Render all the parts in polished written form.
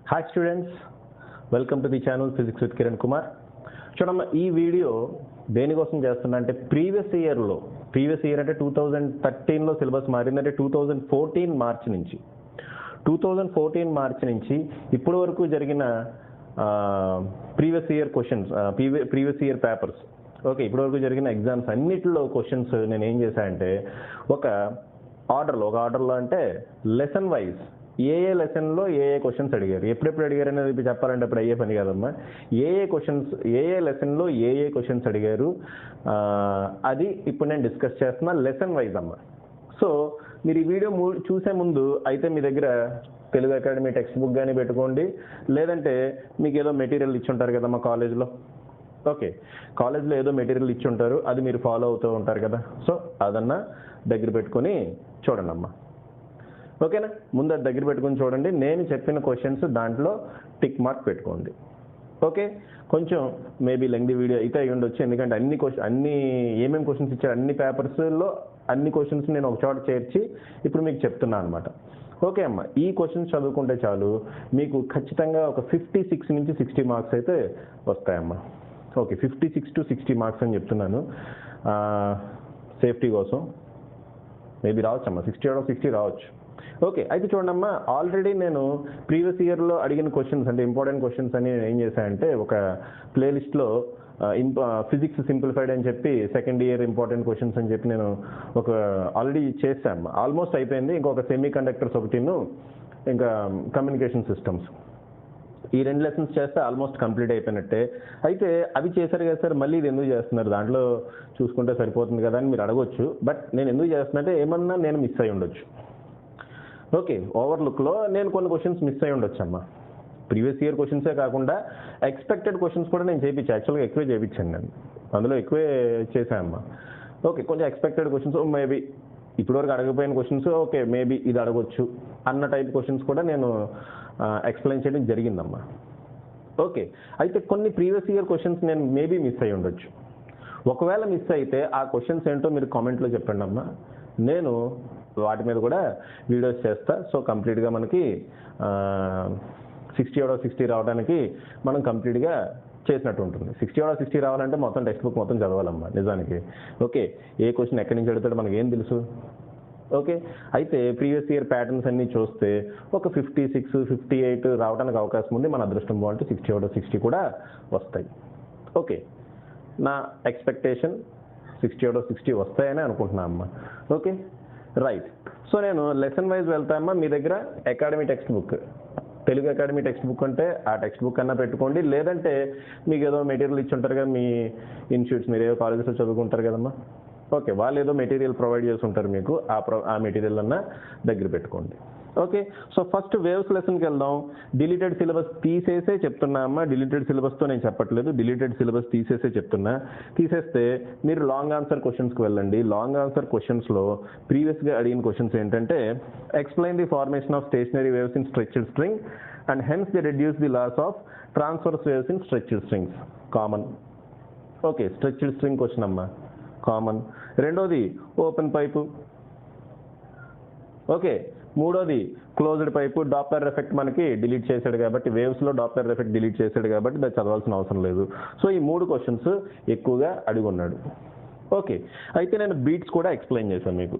Hi students, welcome to the channel Physics with Kiran Kumar. చూడమ్మ ఈ video దేనికోసం చేస్తున్నా అంటే ప్రీవియస్ ఇయర్ అంటే 2013లో సిలబస్ మారిందంటే 2014 మార్చి నుంచి ఇప్పటి వరకు జరిగిన ప్రీవియస్ ఇయర్ పేపర్స్ ఓకే ఇప్పటి వరకు జరిగిన ఎగ్జామ్స్ అన్నిటిలో క్వశ్చన్స్ నేను ఏం చేశానంటే ఒక ఆర్డర్లో అంటే లెసన్ వైజ్ ఏ లెసన్లో ఏ క్వశ్చన్స్ అడిగారు, ఎప్పుడెప్పుడు అడిగారు అనేది చెప్పాలంటే అప్పుడు అయ్యే పని కాదమ్మా. ఏ లెసన్లో ఏ క్వశ్చన్స్ అడిగారు అది ఇప్పుడు నేను డిస్కస్ చేస్తున్నా లెసన్ వైజ్ అమ్మా. సో మీరు ఈ వీడియో చూసే ముందు అయితే మీ దగ్గర తెలుగు అకాడమీ టెక్స్ట్ బుక్ కానీ పెట్టుకోండి, లేదంటే మీకు ఏదో మెటీరియల్ ఇచ్చి ఉంటారు కదమ్మా కాలేజ్లో. ఓకే, కాలేజ్లో ఏదో మెటీరియల్ ఇచ్చి ఉంటారు, అది మీరు ఫాలో అవుతూ ఉంటారు కదా. సో అదన్నా దగ్గర పెట్టుకొని చూడండి అమ్మా. ఓకేనా, ముందు అది దగ్గర పెట్టుకుని చూడండి. నేను చెప్పిన క్వశ్చన్స్ దాంట్లో టిక్ మార్క్ పెట్టుకోండి. ఓకే, కొంచెం మేబీ లెంగ్తీ వీడియో అయితే అయ్యి ఉండొచ్చు, ఎందుకంటే అన్ని ఏమేమి క్వశ్చన్స్ ఇచ్చారు అన్ని పేపర్స్లో అన్ని క్వశ్చన్స్ నేను ఒక చోట చేర్చి ఇప్పుడు మీకు చెప్తున్నాను అనమాట. ఓకే అమ్మ, ఈ క్వశ్చన్స్ చదువుకుంటే చాలు మీకు ఖచ్చితంగా ఒక 56 నుంచి 60 మార్క్స్ అయితే వస్తాయమ్మా. ఓకే, 56 to 60 మార్క్స్ అని చెప్తున్నాను సేఫ్టీ కోసం. మేబీ రావచ్చు అమ్మా, 60 out of 60 రావచ్చు. ఓకే, అయితే చూడండి అమ్మా, ఆల్రెడీ నేను ప్రీవియస్ ఇయర్లో అడిగిన క్వశ్చన్స్ అంటే ఇంపార్టెంట్ క్వశ్చన్స్ అని నేను ఏం చేశానంటే ఒక ప్లేలిస్ట్లో ఫిజిక్స్ సింప్లిఫైడ్ అని చెప్పి సెకండ్ ఇయర్ ఇంపార్టెంట్ క్వశ్చన్స్ అని చెప్పి నేను ఒక ఆల్రెడీ చేశాను. ఆల్మోస్ట్ అయిపోయింది. ఇంకొక సెమీ కండక్టర్స్ ఒకటిను ఇంకా కమ్యూనికేషన్ సిస్టమ్స్, ఈ 2 లెసన్స్ చేస్తే ఆల్మోస్ట్ కంప్లీట్ అయిపోయినట్టే. అయితే అవి చేశారు కదా సార్, మళ్ళీ ఇది ఎందుకు చేస్తున్నారు, దాంట్లో చూసుకుంటే సరిపోతుంది కదా అని మీరు అడగొచ్చు. బట్ నేను ఎందుకు చేస్తున్నట్టే ఏమన్నా నేను మిస్ అయి ఉండొచ్చు. ఓకే, ఓవర్లుక్లో నేను కొన్ని క్వశ్చన్స్ మిస్ అయి ఉండొచ్చు అమ్మా. ప్రీవియస్ ఇయర్ క్వశ్చన్సే కాకుండా ఎక్స్పెక్టెడ్ క్వశ్చన్స్ కూడా నేను చేయించాను. యాక్చువల్గా ఎక్కువే చేయించాను నేను, అందులో ఎక్కువే చేశాను అమ్మా. ఓకే, కొంచెం ఎక్స్పెక్టెడ్ క్వశ్చన్స్ మేబీ ఇప్పటివరకు అడగపోయిన క్వశ్చన్స్ ఓకే మేబీ ఇది అడగొచ్చు అన్న టైప్ క్వశ్చన్స్ కూడా నేను ఎక్స్ప్లెయిన్ చేయడం జరిగిందమ్మా. ఓకే, అయితే కొన్ని ప్రీవియస్ ఇయర్ క్వశ్చన్స్ నేను మేబీ మిస్ అయి ఉండొచ్చు. ఒకవేళ మిస్ అయితే ఆ క్వశ్చన్స్ ఏంటో మీరు కామెంట్లో చెప్పండి అమ్మా, నేను వాటి మీద కూడా వీడియోస్ చేస్తా. సో కంప్లీట్గా మనకి 60 out of 60 రావడానికి మనం కంప్లీట్గా చేసినట్టు ఉంటుంది. 60 out of 60 రావాలంటే మొత్తం టెక్స్ట్ బుక్ మొత్తం చదవాలమ్మా నిజానికి. ఓకే, ఏ క్వశ్చన్ ఎక్కడి నుంచి అడుగుతాడో మనకి ఏం తెలుసు. ఓకే, అయితే ప్రీవియస్ ఇయర్ ప్యాటర్న్స్ అన్నీ చూస్తే ఒక 56, 58 రావడానికి అవకాశం ఉంది. మన అదృష్టం బాగుంటే 60 out of 60 కూడా వస్తాయి. ఓకే, నా ఎక్స్పెక్టేషన్ 60 out of 60 వస్తాయని అనుకుంటున్నా అమ్మా. ఓకే రైట్, సో నేను లెసన్ వైజ్ వెళ్తామా. మీ దగ్గర academy text book, Telugu academy text book అంటే ఆ టెక్స్ట్ బుక్ అన్నా పెట్టుకోండి, లేదంటే మీకు ఏదో మెటీరియల్ ఇచ్చి ఉంటారు కదా మీ ఇన్స్టిట్యూట్స్, మీరు ఏదో కాలేజెస్లో చదువుకుంటారు కదమ్మా. ఓకే, వాళ్ళు ఏదో మెటీరియల్ ప్రొవైడ్ చేసి ఉంటారు మీకు, ఆ మెటీరియల్ అన్నా దగ్గర పెట్టుకోండి. ఓకే, సో ఫస్ట్ వేవ్స్ లెసన్కి వెళ్దాం. డిలీటెడ్ సిలబస్ తీసేసే చెప్తున్నా అమ్మా, డిలీటెడ్ సిలబస్తో నేను చెప్పట్లేదు, డిలీటెడ్ సిలబస్ తీసేసే చెప్తున్నా. తీసేస్తే మీరు లాంగ్ ఆన్సర్ క్వశ్చన్స్కి వెళ్ళండి. లాంగ్ ఆన్సర్ క్వశ్చన్స్లో ప్రీవియస్గా అడిగిన క్వశ్చన్స్ ఏంటంటే explain the formation of stationary waves in stretched string and hence the reduce the laws of transverse waves in stretched strings. Common. Okay, stretched string question అమ్మా, common. రెండోది open pipe. Okay, మూడోది closed pipe. Doppler effect మనకి delete చేశాడు కాబట్టి, వేవ్స్లో Doppler effect delete చేశాడు కాబట్టి దాన్ని చదవాల్సిన అవసరం లేదు. సో ఈ 3 క్వశ్చన్స్ ఎక్కువగా అడిగి ఉన్నాడు. ఓకే, అయితే నేను బీట్స్ కూడా ఎక్స్ప్లెయిన్ చేశాను మీకు.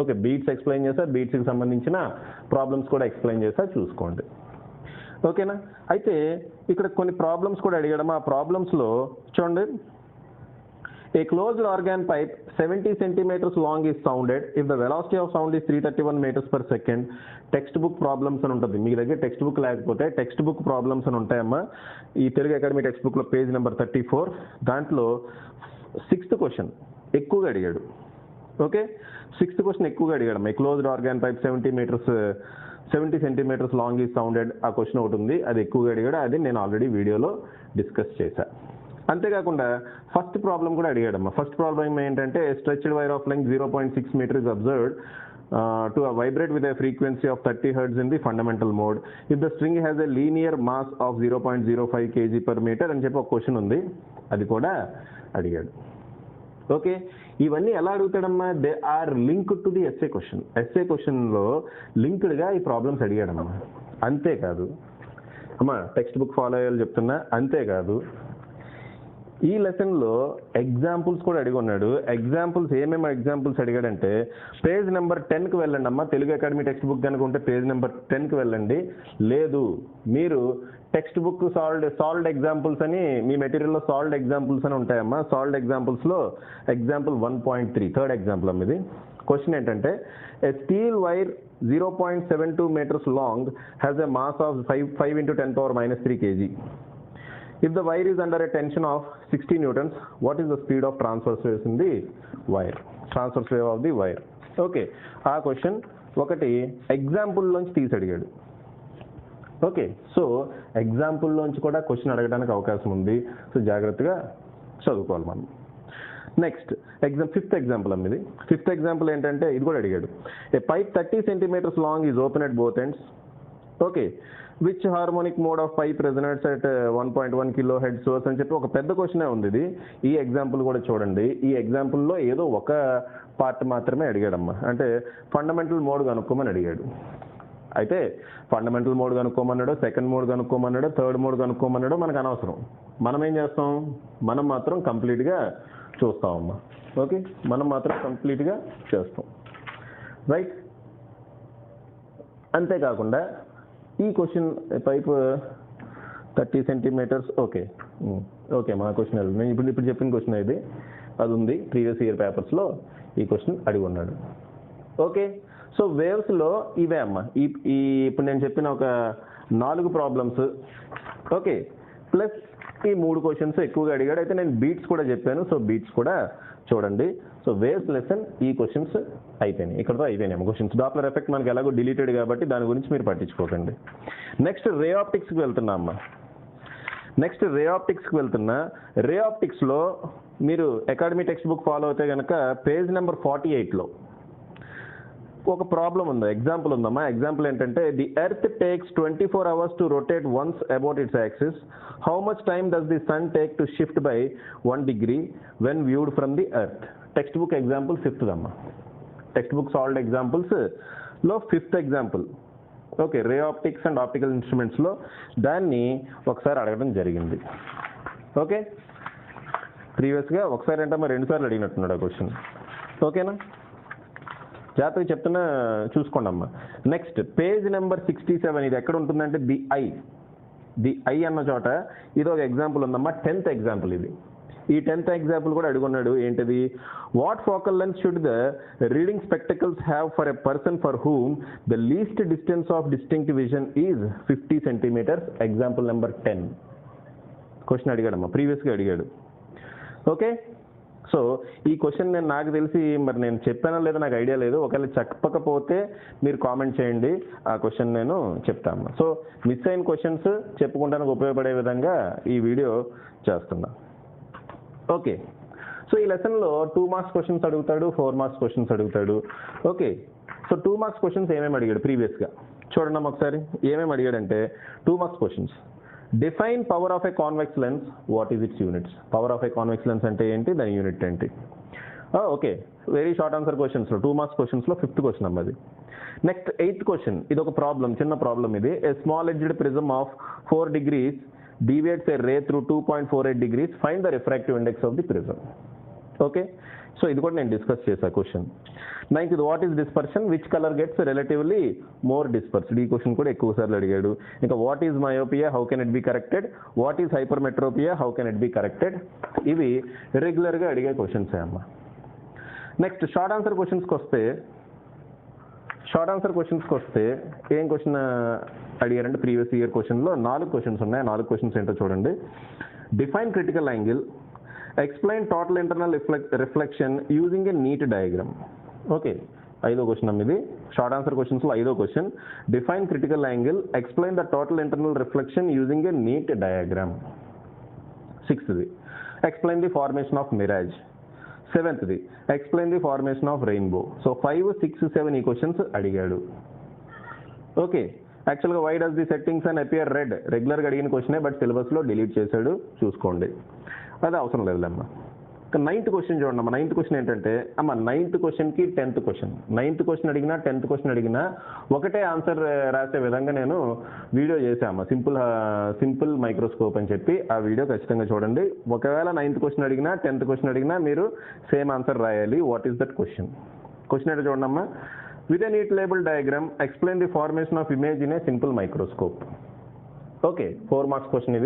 ఓకే, బీట్స్ ఎక్స్ప్లెయిన్ చేశా, బీట్స్కి సంబంధించిన ప్రాబ్లమ్స్ కూడా ఎక్స్ప్లెయిన్ చేశా, చూసుకోండి. ఓకేనా, అయితే ఇక్కడ కొన్ని ప్రాబ్లమ్స్ కూడా అడిగాడు. ఆ ప్రాబ్లమ్స్లో చూడండి, a closed organ pipe 70 centimeters long is sounded if the velocity of sound is 331 meters per second. Text book problems అని ఉంటుంది. మీ దగ్గర టెక్స్ట్ బుక్ లేకపోతే టెక్స్ట్ బుక్ ప్రాబ్లమ్స్ అని ఉంటాయమ్మా. ఈ తెలుగు అకాడమీ టెక్స్ట్ బుక్లో పేజ్ నెంబర్ 34, దాంట్లో 6th క్వశ్చన్ ఎక్కువగా అడిగాడు. ఓకే, 6th క్వశ్చన్ ఎక్కువగా అడిగాడు. My closed organ pipe 70 centimeters long is sounded, ఆ క్వశ్చన్ ఒకటి ఉంది, అది ఎక్కువగా అడిగాడు. అది నేను ఆల్రెడీ వీడియోలో డిస్కస్ చేశా. అంతేకాకుండా ఫస్ట్ ప్రాబ్లం కూడా అడిగాడమ్మా. ఫస్ట్ ప్రాబ్లం ఏంటంటే stretched wire of length 0.6 meter is observed to vibrate with a frequency of 30 Hz in the fundamental mode if the string has a linear mass of 0.05 kg per meter అని చెప్పి ఒక question ఉంది, అది కూడా అడిగాడు. Okay, ఇవన్నీ ఎలా అడుగుతాడమ్మా, they are linked to the SA question. ఎస్ఏ క్వశ్చన్లో లింక్డ్గా ఈ ప్రాబ్లమ్స్ అడిగాడమ్మా. అంతేకాదు అమ్మా టెక్స్ట్ బుక్ ఫాలో అయ్యాలి చెప్తున్నా. అంతేకాదు ఈ లెసన్లో ఎగ్జాంపుల్స్ కూడా అడిగి ఉన్నాడు. ఎగ్జాంపుల్స్ ఏమేమి ఎగ్జాంపుల్స్ అడిగాడంటే పేజ్ నెంబర్ 10కి వెళ్ళండి అమ్మా. తెలుగు అకాడమీ టెక్స్ట్ బుక్ కనుక ఉంటే పేజ్ నెంబర్ 10కి వెళ్ళండి. లేదు మీరు టెక్స్ట్ బుక్ సాల్వ్డ్ ఎగ్జాంపుల్స్ అని మీ మెటీరియల్లో సాల్వ్డ్ ఎగ్జాంపుల్స్ అని ఉంటాయమ్మా. సాల్వ్డ్ ఎగ్జాంపుల్స్లో ఎగ్జాంపుల్ 1.3 థర్డ్ ఎగ్జాంపుల్ అమ్మ ఇది. క్వశ్చన్ ఏంటంటే ఏ steel wire 0.72 meters long has a mass of 5 into 10 power minus 3 kg. If the wire is under a tension of 60 newtons, what is the speed of transverse waves in the wire? Transverse wave of the wire. Okay. ఆ question ఒకటి ఎగ్జాంపుల్లోంచి తీసి అడిగాడు. Okay, so ఎగ్జాంపుల్లోంచి కూడా question అడగడానికి అవకాశం ఉంది. So జాగ్రత్తగా చదువుకోవాలి మనం. నెక్స్ట్ ఫిఫ్త్ ఎగ్జాంపుల్ అమ్మ ఇది. ఫిఫ్త్ ఎగ్జాంపుల్ ఏంటంటే ఇది కూడా అడిగాడు. A pipe 30 centimeters long is open at both ends. Okay, which harmonic mode of pipe resonates at 1.1 kHz source అని చెప్పి ఒక పెద్ద క్వశ్చనే ఉంది ఇది. ఈ ఎగ్జాంపుల్ కూడా చూడండి. ఈ ఎగ్జాంపుల్లో ఏదో ఒక పార్ట్ మాత్రమే అడిగాడమ్మా. అంటే ఫండమెంటల్ మోడ్ కనుక్కోమని అడిగాడు. అయితే ఫండమెంటల్ మోడ్ కనుక్కోమన్నాడో, సెకండ్ మోడ్ కనుక్కోమన్నాడో, థర్డ్ మోడ్ కనుక్కోమన్నాడో మనకు అనవసరం. మనం ఏం చేస్తాం, మనం మాత్రం కంప్లీట్గా చూస్తామమ్మా. ఓకే, మనం మాత్రం కంప్లీట్గా చేస్తాం. రైట్. అంతేకాకుండా ఈ question pipe 30 centimeters. Okay okay మా క్వశ్చన్ నేను ఇప్పుడు చెప్పిన క్వశ్చన్ ఇది. అది ఉంది ప్రీవియస్ ఇయర్ పేపర్స్లో ఈ క్వశ్చన్ అడిగి ఉన్నాడు. ఓకే, సో వేవ్స్లో ఇవే అమ్మా. ఈ ఇప్పుడు నేను చెప్పిన ఒక 4 ప్రాబ్లమ్స్. ఓకే, ప్లస్ ఈ 3 క్వశ్చన్స్ ఎక్కువగా అడిగాడు. అయితే నేను బీట్స్ కూడా చెప్పాను. సో బీట్స్ కూడా చూడండి. సో వేవ్స్ లెసన్ ఈ క్వశ్చన్స్ అయిపోయినాయి. ఇక్కడతో అయిపోయినాయి క్వశ్చన్స్. డాప్లర్ ఎఫెక్ట్ మనకి ఎలాగో డిలీటెడ్ కాబట్టి దాని గురించి మీరు పట్టించుకోకండి. నెక్స్ట్ రే ఆప్టిక్స్కి వెళ్తున్నా అమ్మా. నెక్స్ట్ రే ఆప్టిక్స్కి వెళ్తున్నా. రే ఆప్టిక్స్లో మీరు అకాడమీ టెక్స్ట్ బుక్ ఫాలో అయితే కనుక పేజ్ నెంబర్ 48లో ఒక ప్రాబ్లం ఉంది, ఎగ్జాంపుల్ ఉందమ్మా. ఎగ్జాంపుల్ ఏంటంటే the earth takes 24 hours to rotate once about its axis. How much time does the sun take to shift by 1 degree when viewed from the earth? Text book example 5th అమ్మా. Text book solved ఎగ్జాంపుల్స్లో 5th example. Okay, ray optics and optical ఇన్స్ట్రుమెంట్స్లో దాన్ని ఒకసారి అడగడం జరిగింది. Okay, ప్రీవియస్గా ఒకసారి అంటే మరి 2 సార్లు అడిగినట్టున్నాడు ఆ క్వశ్చన్. ఓకేనా, జాగ్రత్తగా చెప్తున్నా చూసుకోండి అమ్మా. Next page number 67. ఇది ఎక్కడ ఉంటుందంటే ది ఐ అన్న చోట ఇది ఒక ఎగ్జాంపుల్ ఉందమ్మా. 10th ఎగ్జాంపుల్ ఇది. ఈ 10th ఎగ్జాంపుల్ కూడా అడుగున్నాడు. ఏంటిది? What focal lens should the reading spectacles have for a person for whom the least distance of distinct vision is 50 centimeters. Example number 10 question అడిగాడమ్మా, ప్రీవియస్గా అడిగాడు. ఓకే, సో ఈ క్వశ్చన్ నాకు తెలిసి మరి నేను చెప్పానో లేదో నాకు ఐడియా లేదు. ఒకవేళ చెప్పకపోతే మీరు కామెంట్ చేయండి, ఆ క్వశ్చన్ నేను చెప్తాను. సో మిస్ అయిన క్వశ్చన్స్ చెప్పుకుంటానికి ఉపయోగపడే విధంగా ఈ వీడియో చేస్తున్నా. ఓకే, సో ఈ లెసన్లో 2 marks క్వశ్చన్స్ అడుగుతాడు, 4 marks క్వశ్చన్స్ అడుగుతాడు. ఓకే, సో 2 marks క్వశ్చన్స్ ఏమేమి అడిగాడు ప్రీవియస్గా చూడండి అమ్మ ఒకసారి. ఏమేమి అడిగాడంటే 2 marks questions. Define power of a convex lens, what is its units? Power of a convex lens అంటే ఏంటి, దాని యూనిట్ ఏంటి? ఓకే, వెరీ షార్ట్ ఆన్సర్ క్వశ్చన్స్లో 2 marks క్వశ్చన్స్లో 5th క్వశ్చన్ అమ్మది. Next 8th question. ఇది ఒక ప్రాబ్లం, చిన్న ప్రాబ్లం ఇది. A small edged prism of 4 degrees deviates a ray through 2.48 degrees. Find the refractive index of the prism. Okay, so ఇది కూడా నేను డిస్కస్ చేశా question. 9th, what is dispersion, which colour gets relatively more dispersed? ఈ question కూడా ఎక్కువ సార్లు అడిగాడు. ఇంకా what is myopia, how can it be corrected? What is hypermetropia, how can it be corrected? ఇవి రెగ్యులర్గా అడిగే క్వశ్చన్సే అమ్మ. నెక్స్ట్ షార్ట్ ఆన్సర్ క్వశ్చన్స్కి వస్తే ఏం క్వశ్చన్ అడిగారంటే ప్రీవియస్ ఇయర్ క్వశ్చన్లో 4 క్వశ్చన్స్ ఉన్నాయి. 4 క్వశ్చన్స్ ఏంటో చూడండి. Define critical angle, explain total internal reflection using a neat diagram. Okay, 5వ క్వశ్చన్ అమ్మ ఇది. షార్ట్ ఆన్సర్ క్వశ్చన్స్లో 5వ question. Define critical angle, explain the total internal reflection using a neat diagram. 6th, explain the formation of mirage. 7th, explain the formation of rainbow. So 5, 6, 7 ఈ questions అడిగాడు. Okay, యాక్చువల్గా why does the settings and appear red రెగ్యులర్గా అడిగిన క్వశ్చనే, but సిలబస్లో delete చేశాడు, చూసుకోండి, అది అవసరం లేదులేమ్మా. 9th క్వశ్చన్ చూడండి అమ్మ. 9th క్వశ్చన్ ఏంటంటే అమ్మ 9th క్వశ్చన్కి 10th క్వశ్చన్, 9th క్వశ్చన్ అడిగినా 10th క్వశ్చన్ అడిగినా ఒకటే ఆన్సర్ రాసే విధంగా నేను వీడియో చేశాను, సింపుల్ మైక్రోస్కోప్ అని చెప్పి. ఆ వీడియో ఖచ్చితంగా చూడండి. ఒకవేళ 9th క్వశ్చన్ అడిగినా 10th క్వశ్చన్ అడిగినా మీరు సేమ్ ఆన్సర్ రాయాలి. What is that question? Question ఏంటో చూడండి అమ్మా. With a neat label diagram explain the formation of image in a simple microscope. Okay, 4 marks question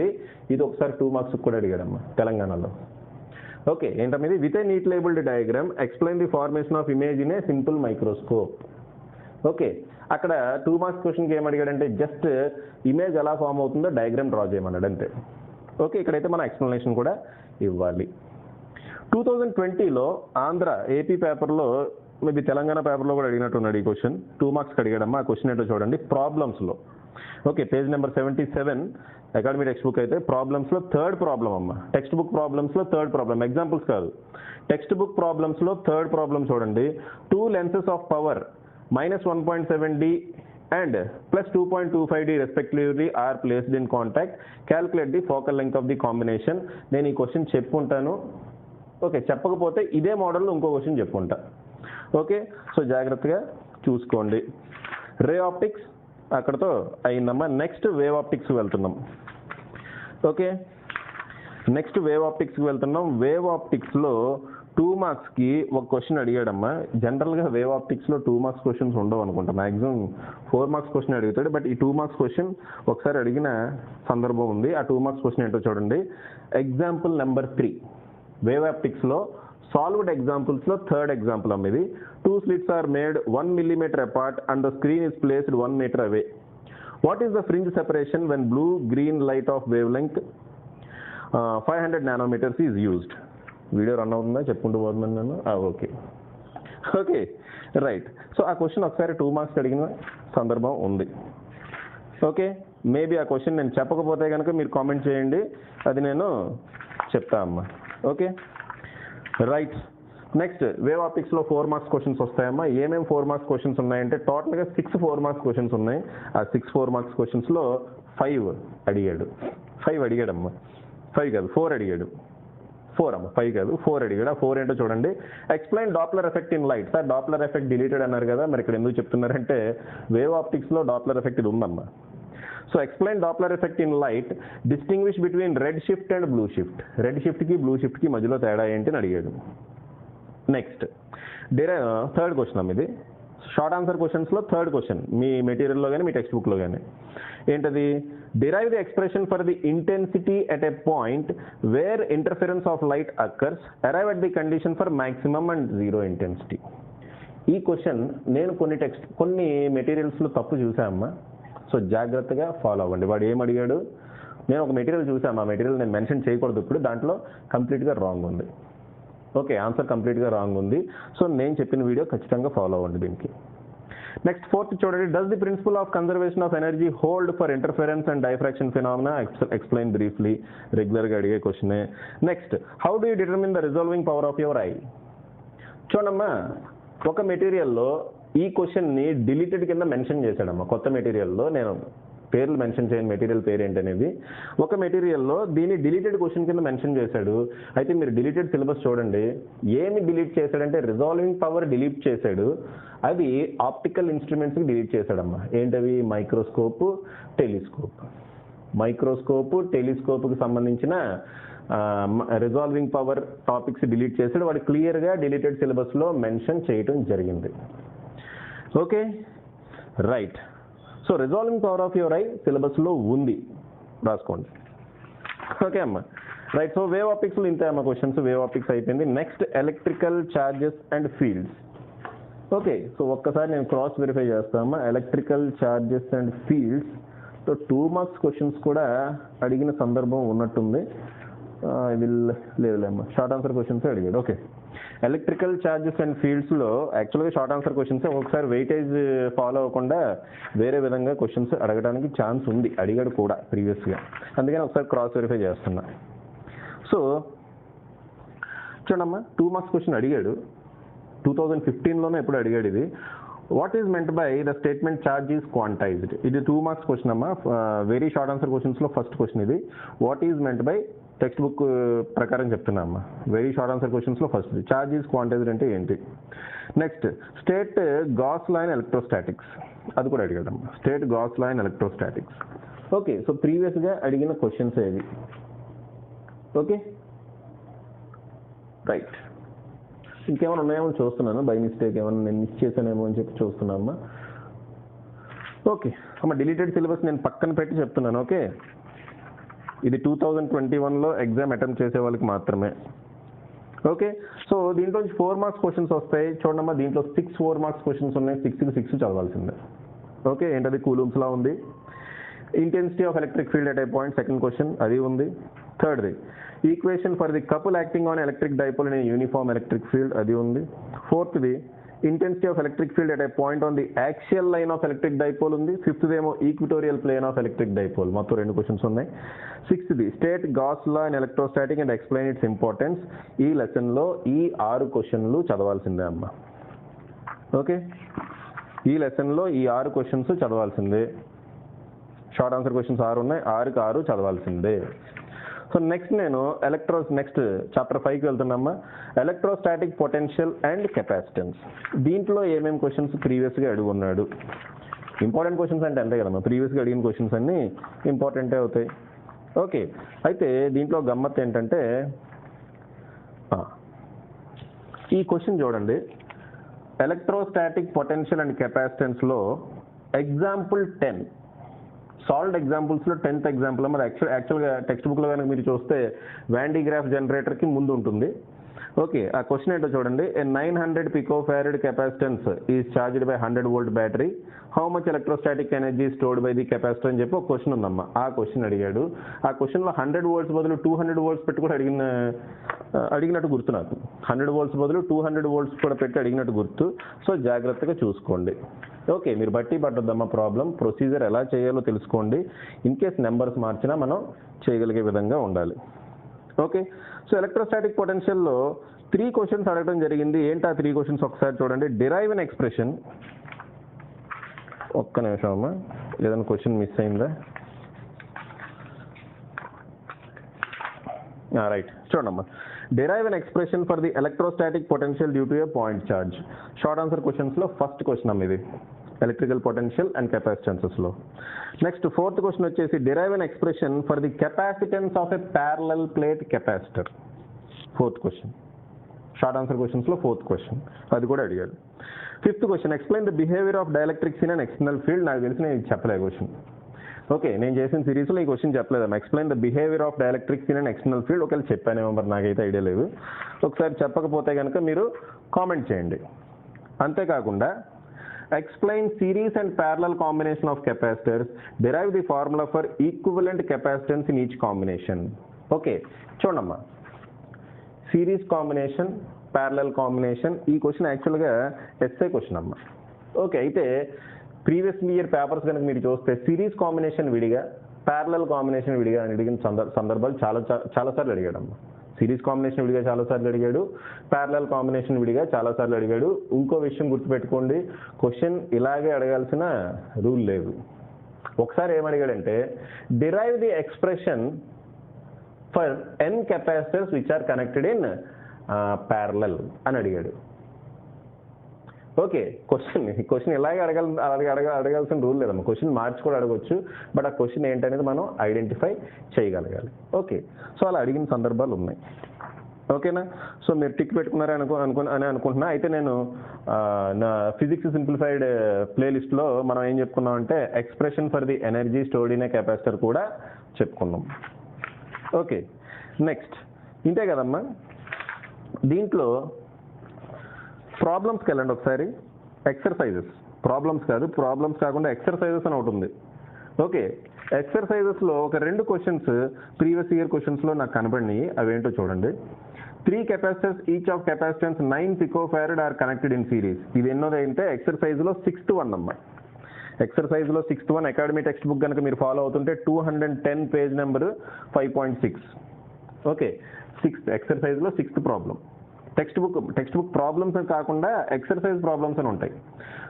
ఇది ఒకసారి 2 మార్క్స్ కూడా అడిగాడమ్మా తెలంగాణలో. ఓకే, ఏంటమ్మా ఇది? With a neat labelled diagram explain the formation of image in a simple microscope. Okay, అక్కడ 2 marks క్వశ్చన్కి ఏం అడిగాడంటే జస్ట్ ఇమేజ్ ఎలా ఫామ్ అవుతుందో డయాగ్రామ్ డ్రా చేయమన్నాడు అంతే. ఓకే, ఇక్కడైతే మన ఎక్స్ప్లెనేషన్ కూడా ఇవ్వాలి. 2020లో ఆంధ్ర ఏపీ పేపర్లో, మేబీ తెలంగాణ పేపర్లో కూడా అడిగినట్టున్నాడు ఈ క్వశ్చన్. 2 మార్క్స్కి అడిగాడమ్మా. ఆ క్వశ్చన్ ఏంటో చూడండి. ప్రాబ్లమ్స్లో, okay, page number 77 academy text book అయితే ప్రాబ్లమ్స్లో 3rd ప్రాబ్లం అమ్మ. టెక్స్ట్ బుక్ ప్రాబ్లమ్స్లో 3rd ప్రాబ్లం, ఎగ్జాంపుల్స్ కాదు. టెక్స్ట్ బుక్ ప్రాబ్లమ్స్లో 3rd ప్రాబ్లం చూడండి. 2 lenses of power -1.7D and +2.25D respectively are placed in contact. Calculate the focal length of the combination. నేను ఈ question చెప్పుంటాను. Okay, చెప్పకపోతే ఇదే మోడల్లో ఇంకో క్వశ్చన్ చెప్పుంటా. ఓకే, సో జాగ్రత్తగా చూసుకోండి. రే ఆప్టిక్స్ అక్కడతో అయిందమ్మా. నెక్స్ట్ వేవ్ ఆప్టిక్స్కి వెళ్తున్నాం. ఓకే, నెక్స్ట్ వేవ్ ఆప్టిక్స్కి వెళ్తున్నాం. వేవ్ ఆప్టిక్స్లో 2 మార్క్స్కి ఒక క్వశ్చన్ అడిగాడమ్మా. జనరల్గా వేవ్ ఆప్టిక్స్లో 2 మార్క్స్ క్వశ్చన్స్ ఉండవు అనుకుంటా, మ్యాక్సిమం 4 మార్క్స్ క్వశ్చన్ అడుగుతాడు. బట్ ఈ 2 మార్క్స్ క్వశ్చన్ ఒకసారి అడిగిన సందర్భం ఉంది. ఆ 2 మార్క్స్ క్వశ్చన్ ఏంటో చూడండి. ఎగ్జాంపుల్ నెంబర్ 3 వేవ్ ఆప్టిక్స్లో సాల్వ్డ్ ఎగ్జాంపుల్స్లో 3rd ఎగ్జాంపుల్ అమ్మ ఇది. 2 slits are made 1 millimeter apart and the screen is placed 1 meter away. What is the fringe separation when blue-green light of wavelength 500 nanometers is used? Video run అవుతుందా చెప్పుకుంటూ పోతున్నాను నేను. Okay okay right. So ఆ question ఒకసారి 2 marks అడిగిన సందర్భం ఉంది. Okay, maybe ఆ క్వశ్చన్ నేను చెప్పకపోతే కనుక మీరు కామెంట్ చేయండి, అది నేను చెప్తా అమ్మా. Okay right. నెక్స్ట్ వేవ్ ఆప్టిక్స్లో 4 మార్క్స్ క్వశ్చన్స్ వస్తాయమ్మా. ఏమేమి 4 మార్క్స్ క్వశ్చన్స్ ఉన్నాయంటే టోటల్గా 6 4 మార్క్స్ క్వశ్చన్స్ ఉన్నాయి. ఆ 6 4 మార్క్స్ క్వశ్చన్స్లో 5 అడిగాడు. 5 అడిగాడమ్మా. 5 కాదు 4 అడిగాడు. 4 అమ్మ, 5 కాదు 4 అడిగాడు. ఆ 4 ఏంటో చూడండి. Explain Doppler effect in light. Sir Doppler effect deleted అన్నారు కదా, మరి ఇక్కడ ఎందుకు చెప్తున్నారంటే వేవ్ ఆప్టిక్స్లో డాప్లర్ ఎఫెక్ట్ ఇది ఉందమ్మా. So explain Doppler effect in light, distinguish between red shift and blue shift. Red షిఫ్ట్కి బ్లూ షిఫ్ట్కి మధ్యలో తేడా ఏంటి అని అడిగాడు. నెక్స్ట్ 3rd క్వశ్చన్ అమ్మ ఇది. షార్ట్ ఆన్సర్ క్వశ్చన్స్లో 3rd క్వశ్చన్ మీ మెటీరియల్లో కానీ మీ టెక్స్ట్ బుక్లో కానీ ఏంటది? Derive the expression for the intensity at a point where interference of light occurs, arrive at the condition for maximum and 0 intensity. ఈ క్వశ్చన్ నేను కొన్ని మెటీరియల్స్లో తప్పు చూసామమ్మా. సో జాగ్రత్తగా ఫాలో అవ్వండి. వాడు ఏం అడిగాడు? నేను ఒక మెటీరియల్ చూసాను, ఆ మెటీరియల్ నేను మెన్షన్ చేయకూడదు ఇప్పుడు, దాంట్లో కంప్లీట్గా రాంగ్ ఉంది. ఓకే, ఆన్సర్ కంప్లీట్గా రాంగ్ ఉంది. సో నేను చెప్పిన వీడియో ఖచ్చితంగా ఫాలో అవ్వండి దీనికి. నెక్స్ట్ 4th చూడండి. Does the principle of conservation of energy hold for interference and diffraction phenomena? Explain briefly. రెగ్యులర్గా అడిగే క్వశ్చనే. Next how do you determine the resolving power of your eye? చూడమ్మా, ఒక మెటీరియల్లో ఈ క్వశ్చన్ని డిలీటెడ్ కింద మెన్షన్ చేశాడమ్మా. కొత్త మెటీరియల్లో నేను పేర్లు మెన్షన్ చేయని మెటీరియల్ పేరు ఏంటనేది. ఒక మెటీరియల్లో దీన్ని డిలీటెడ్ క్వశ్చన్ కింద మెన్షన్ చేశాడు. అయితే మీరు డిలీటెడ్ సిలబస్ చూడండి. ఏమి డిలీట్ చేశాడంటే రిజాల్వింగ్ పవర్ డిలీట్ చేశాడు. అది ఆప్టికల్ ఇన్స్ట్రుమెంట్స్కి డిలీట్ చేశాడమ్మా. ఏంటవి? Microscope, telescope. మైక్రోస్కోప్, టెలిస్కోప్కి సంబంధించిన రిజాల్వింగ్ పవర్ టాపిక్స్ డిలీట్ చేశాడు. వాడు క్లియర్గా డిలీటెడ్ సిలబస్లో మెన్షన్ చేయటం జరిగింది. Okay right. So resolving power of your I సిలబస్లో ఉంది, రాసుకోండి. ఓకే అమ్మా రైట్. సో వేవ్ ఆప్టిక్స్లో ఇంతే అమ్మ క్వశ్చన్స్. వేవ్ ఆప్టిక్స్ అయిపోయింది. Next electrical charges and fields. Okay, so ఒక్కసారి నేను క్రాస్ వెరిఫై చేస్తామమ్మా. Electrical charges and fields so 2 marks questions కూడా అడిగిన సందర్భం ఉన్నట్టుంది. లేదులేమ్మా, షార్ట్ ఆన్సర్ క్వశ్చన్స్ అడిగాడు. ఓకే, ఎలక్ట్రికల్ ఛార్జెస్ అండ్ ఫీల్డ్స్లో యాక్చువల్గా షార్ట్ ఆన్సర్ క్వశ్చన్స్ ఒకసారి వెయిటేజ్ ఫాలో అవ్వకుండా వేరే విధంగా క్వశ్చన్స్ అడగడానికి ఛాన్స్ ఉంది, అడిగాడు కూడా ప్రీవియస్గా. అందుకని ఒకసారి క్రాస్ వెరిఫై చేస్తున్నా. సో చూడమ్మా, 2 మార్క్స్ క్వశ్చన్ అడిగాడు. 2015లోనే ఎప్పుడు అడిగాడు ఇది. What is meant by the statement charge is quantized? ఇది 2 మార్క్స్ క్వశ్చన్ అమ్మా. వెరీ షార్ట్ ఆన్సర్ క్వశ్చన్స్లో ఫస్ట్ క్వశ్చన్ ఇది. What is meant by text book ప్రకారం చెప్తున్నా అమ్మా. వెరీ షార్ట్ ఆన్సర్ క్వశ్చన్స్లో ఫస్ట్ ఛార్జ్ ఈజ్ క్వాంటైజ్డ్ అంటే ఏంటి. Next state Gauss law in electrostatics, అది కూడా అడిగాడమ్మా. State Gauss law in electrostatics. Okay, so ప్రీవియస్గా అడిగిన క్వశ్చన్స్ ఏవి. Okay right. ఇంకేమైనా ఉన్నాయేమో చూస్తున్నాను, బై మిస్టేక్ ఏమైనా నేను మిస్ చేశానేమో అని చెప్పి చూస్తున్నామ్మా. ఓకే అమ్మ, డిలీటెడ్ సిలబస్ నేను పక్కన పెట్టి చెప్తున్నాను. ఓకే, ఇది 2021లో ఎగ్జామ్ అటెంప్ట్ చేసే వాళ్ళకి మాత్రమే. ఓకే, సో దీంట్లో 4 మార్క్స్ క్వశ్చన్స్ వస్తాయి చూడమ్మా. దీంట్లో 6 4 మార్క్స్ క్వశ్చన్స్ ఉన్నాయి. 6కి 6 చదవాల్సిందే. ఓకే, ఏంటది కూలూమ్స్లా ఉంది. Intensity of electric field at a point, second question అది ఉంది. థర్డ్ది equation for the couple acting on electric dipole in uniform electric field, అది ఉంది. ఫోర్త్ది intensity of electric field at a point on the axial line of electric dipole ఉంది. Fifth ఏమో equatorial plane of electric dipole. మొత్తం 2 questions ఉన్నాయి. సిక్స్త్ది state Gauss law in electrostatic and explain its importance. ఈ లెసన్లో ఈ 6 క్వశ్చన్లు చదవాల్సిందే అమ్మా. ఓకే, ఈ లెసన్లో ఈ 6 క్వశ్చన్స్ చదవాల్సిందే. షార్ట్ ఆన్సర్ క్వశ్చన్స్ 6 ఉన్నాయి, 6కి 6 చదవాల్సిందే. సో నెక్స్ట్ నేను నెక్స్ట్ చాప్టర్ 5కి వెళ్తున్నామ్మా. Electrostatic potential and capacitance. దీంట్లో ఏమేమి క్వశ్చన్స్ ప్రీవియస్గా అడిగి ఉన్నాడు. ఇంపార్టెంట్ క్వశ్చన్స్ అంటే అంతే కదమ్మా, ప్రీవియస్గా అడిగిన క్వశ్చన్స్ అన్నీ ఇంపార్టెంటే అవుతాయి. ఓకే, అయితే దీంట్లో గమ్మత్ ఏంటంటే ఈ క్వశ్చన్ చూడండి. ఎలక్ట్రోస్టాటిక్ పొటెన్షియల్ అండ్ కెపాసిటెన్స్లో ఎగ్జాంపుల్ 10 సాల్వ్డ్ ఎగ్జాంపుల్స్లో 10th ఎగ్జాంపుల్ మరి యాక్చువల్గా టెక్స్ట్ బుక్లో కనుక మీరు చూస్తే వ్యాన్ డి గ్రాఫ్ జనరేటర్కి ముందు ఉంటుంది. ఓకే, ఆ క్వశ్చన్ ఏంటో చూడండి. A 900 picofarad capacitance is charged by 100 volt battery, how much electrostatic energy stored by the capacitor అని చెప్పి ఒక క్వశ్చన్ ఉందమ్మా. ఆ క్వశ్చన్ అడిగాడు. ఆ క్వశ్చన్లో 100 వోల్ట్స్ బదులు 200 వోల్ట్స్ పెట్టి కూడా అడిగినట్టు గుర్తు నాకు. 100 వోల్ట్స్ బదులు 200 వోల్ట్స్ కూడా పెట్టి అడిగినట్టు గుర్తు. సో జాగ్రత్తగా చూసుకోండి. ఓకే, మీరు బట్టి పట్టొద్దమ్మా ప్రాబ్లం. ప్రొసీజర్ ఎలా చేయాలో తెలుసుకోండి. ఇన్ కేస్ నెంబర్స్ మార్చినా మనం చేయగలిగే విధంగా ఉండాలి. ఓకే, సో ఎలక్ట్రోస్టాటిక్ పొటెన్షియల్లో 3 క్వశ్చన్స్ అడగడం జరిగింది. ఏంటి ఆ 3 క్వశ్చన్స్ ఒకసారి చూడండి. Derive an expression. ఒక్క నిమిషం అమ్మా, ఏదైనా క్వశ్చన్ మిస్ అయిందా. రైట్, చూడమ్మా. Derive an expression for the electrostatic potential due to a point charge. Short answer క్వశ్చన్స్లో ఫస్ట్ క్వశ్చన్ అమ్మ ఇది, ఎలక్ట్రికల్ పొటెన్షియల్ అండ్ కెపాసిటెన్సెస్లో. నెక్స్ట్ 4th క్వశ్చన్ వచ్చేసి derive an expression for the capacitance of a parallel plate capacitor. 4th question short answer క్వశ్చన్స్లో 4th question, అది కూడా అడిగాడు. 5th question explain the behaviour of dielectrics in and external field. నాకు తెలిసి నేను చెప్పలే question. Okay, నేను చేసిన సిరీస్లో ఈ క్వశ్చన్ చెప్పలేదమ్మా. Explain the behaviour of dielectrics in and external field. ఒకవేళ చెప్పానేమో మరి నాకైతే ఐడియా లేదు. ఒకసారి చెప్పకపోతే కనుక మీరు కామెంట్ చేయండి. అంతేకాకుండా explain series and parallel combination of capacitors, derive the formula for equivalent capacitance in each combination. Okay, చూడమ్మా. సిరీస్ కాంబినేషన్, ప్యారలల్ కాంబినేషన్, ఈ క్వశ్చన్ యాక్చువల్గా ఎస్ఏ క్వశ్చన్ అమ్మా. ఓకే, అయితే ప్రీవియస్ ఇయర్ పేపర్స్ కనుక మీరు చూస్తే సిరీస్ కాంబినేషన్ విడిగా, ప్యారలల్ కాంబినేషన్ విడిగా అని అడిగిన సందర్భాలు చాలాసార్లు అడిగాడమ్మా. సిరీస్ కాంబినేషన్ విడిగా చాలాసార్లు అడిగాడు, ప్యారలల్ కాంబినేషన్ విడిగా చాలాసార్లు అడిగాడు. ఇంకో విషయం గుర్తుపెట్టుకోండి, క్వశ్చన్ ఇలాగే అడగాల్సిన రూల్ లేదు. ఒకసారి ఏమడిగాడంటే derive the expression for n capacitors which are connected in parallel అని అడిగాడు. ఓకే, క్వశ్చన్ ఇలాగే అడగాల్సిన రూల్ లేదమ్మా. క్వశ్చన్ మార్చి కూడా అడగొచ్చు, బట్ ఆ క్వశ్చన్ ఏంటనేది మనం ఐడెంటిఫై చేయగలగాలి. ఓకే, సో అలా అడిగిన సందర్భాలు ఉన్నాయి. ఓకేనా, సో మీరు టిక్ పెట్టుకున్నారని అనుకుంటున్నా. అయితే నేను నా ఫిజిక్స్ సింప్లిఫైడ్ ప్లేలిస్ట్లో మనం ఏం చెప్పుకున్నాం అంటే expression for the energy stored in a capacitor కూడా చెప్పుకున్నాం. ఓకే, నెక్స్ట్ ఇంతే కదమ్మా. దీంట్లో ప్రాబ్లమ్స్కి వెళ్ళండి ఒకసారి. ఎక్సర్సైజెస్, ప్రాబ్లమ్స్ కాకుండా ఎక్సర్సైజెస్ అని ఒకటి ఉంది. ఓకే, ఎక్సర్సైజెస్లో ఒక 2 క్వశ్చన్స్ ప్రీవియస్ ఇయర్ క్వశ్చన్స్లో నాకు కనబడినాయి. అవేంటో చూడండి. 3 capacitors each of capacitance 9 picofarad are connected in series. ఇది ఎన్నోది అంటే ఎక్సర్సైజ్లో 6th వన్ అమ్మా. ఎక్సర్సైజ్లో 6th one academy text book కనుక మీరు ఫాలో అవుతుంటే 210 పేజ్ నెంబర్ 5.6. ఓకే, 6th ఎక్సర్సైజ్లో 6th problem. Text book problems అని కాకుండా ఎక్సర్సైజ్ ప్రాబ్లమ్స్ అని ఉంటాయి.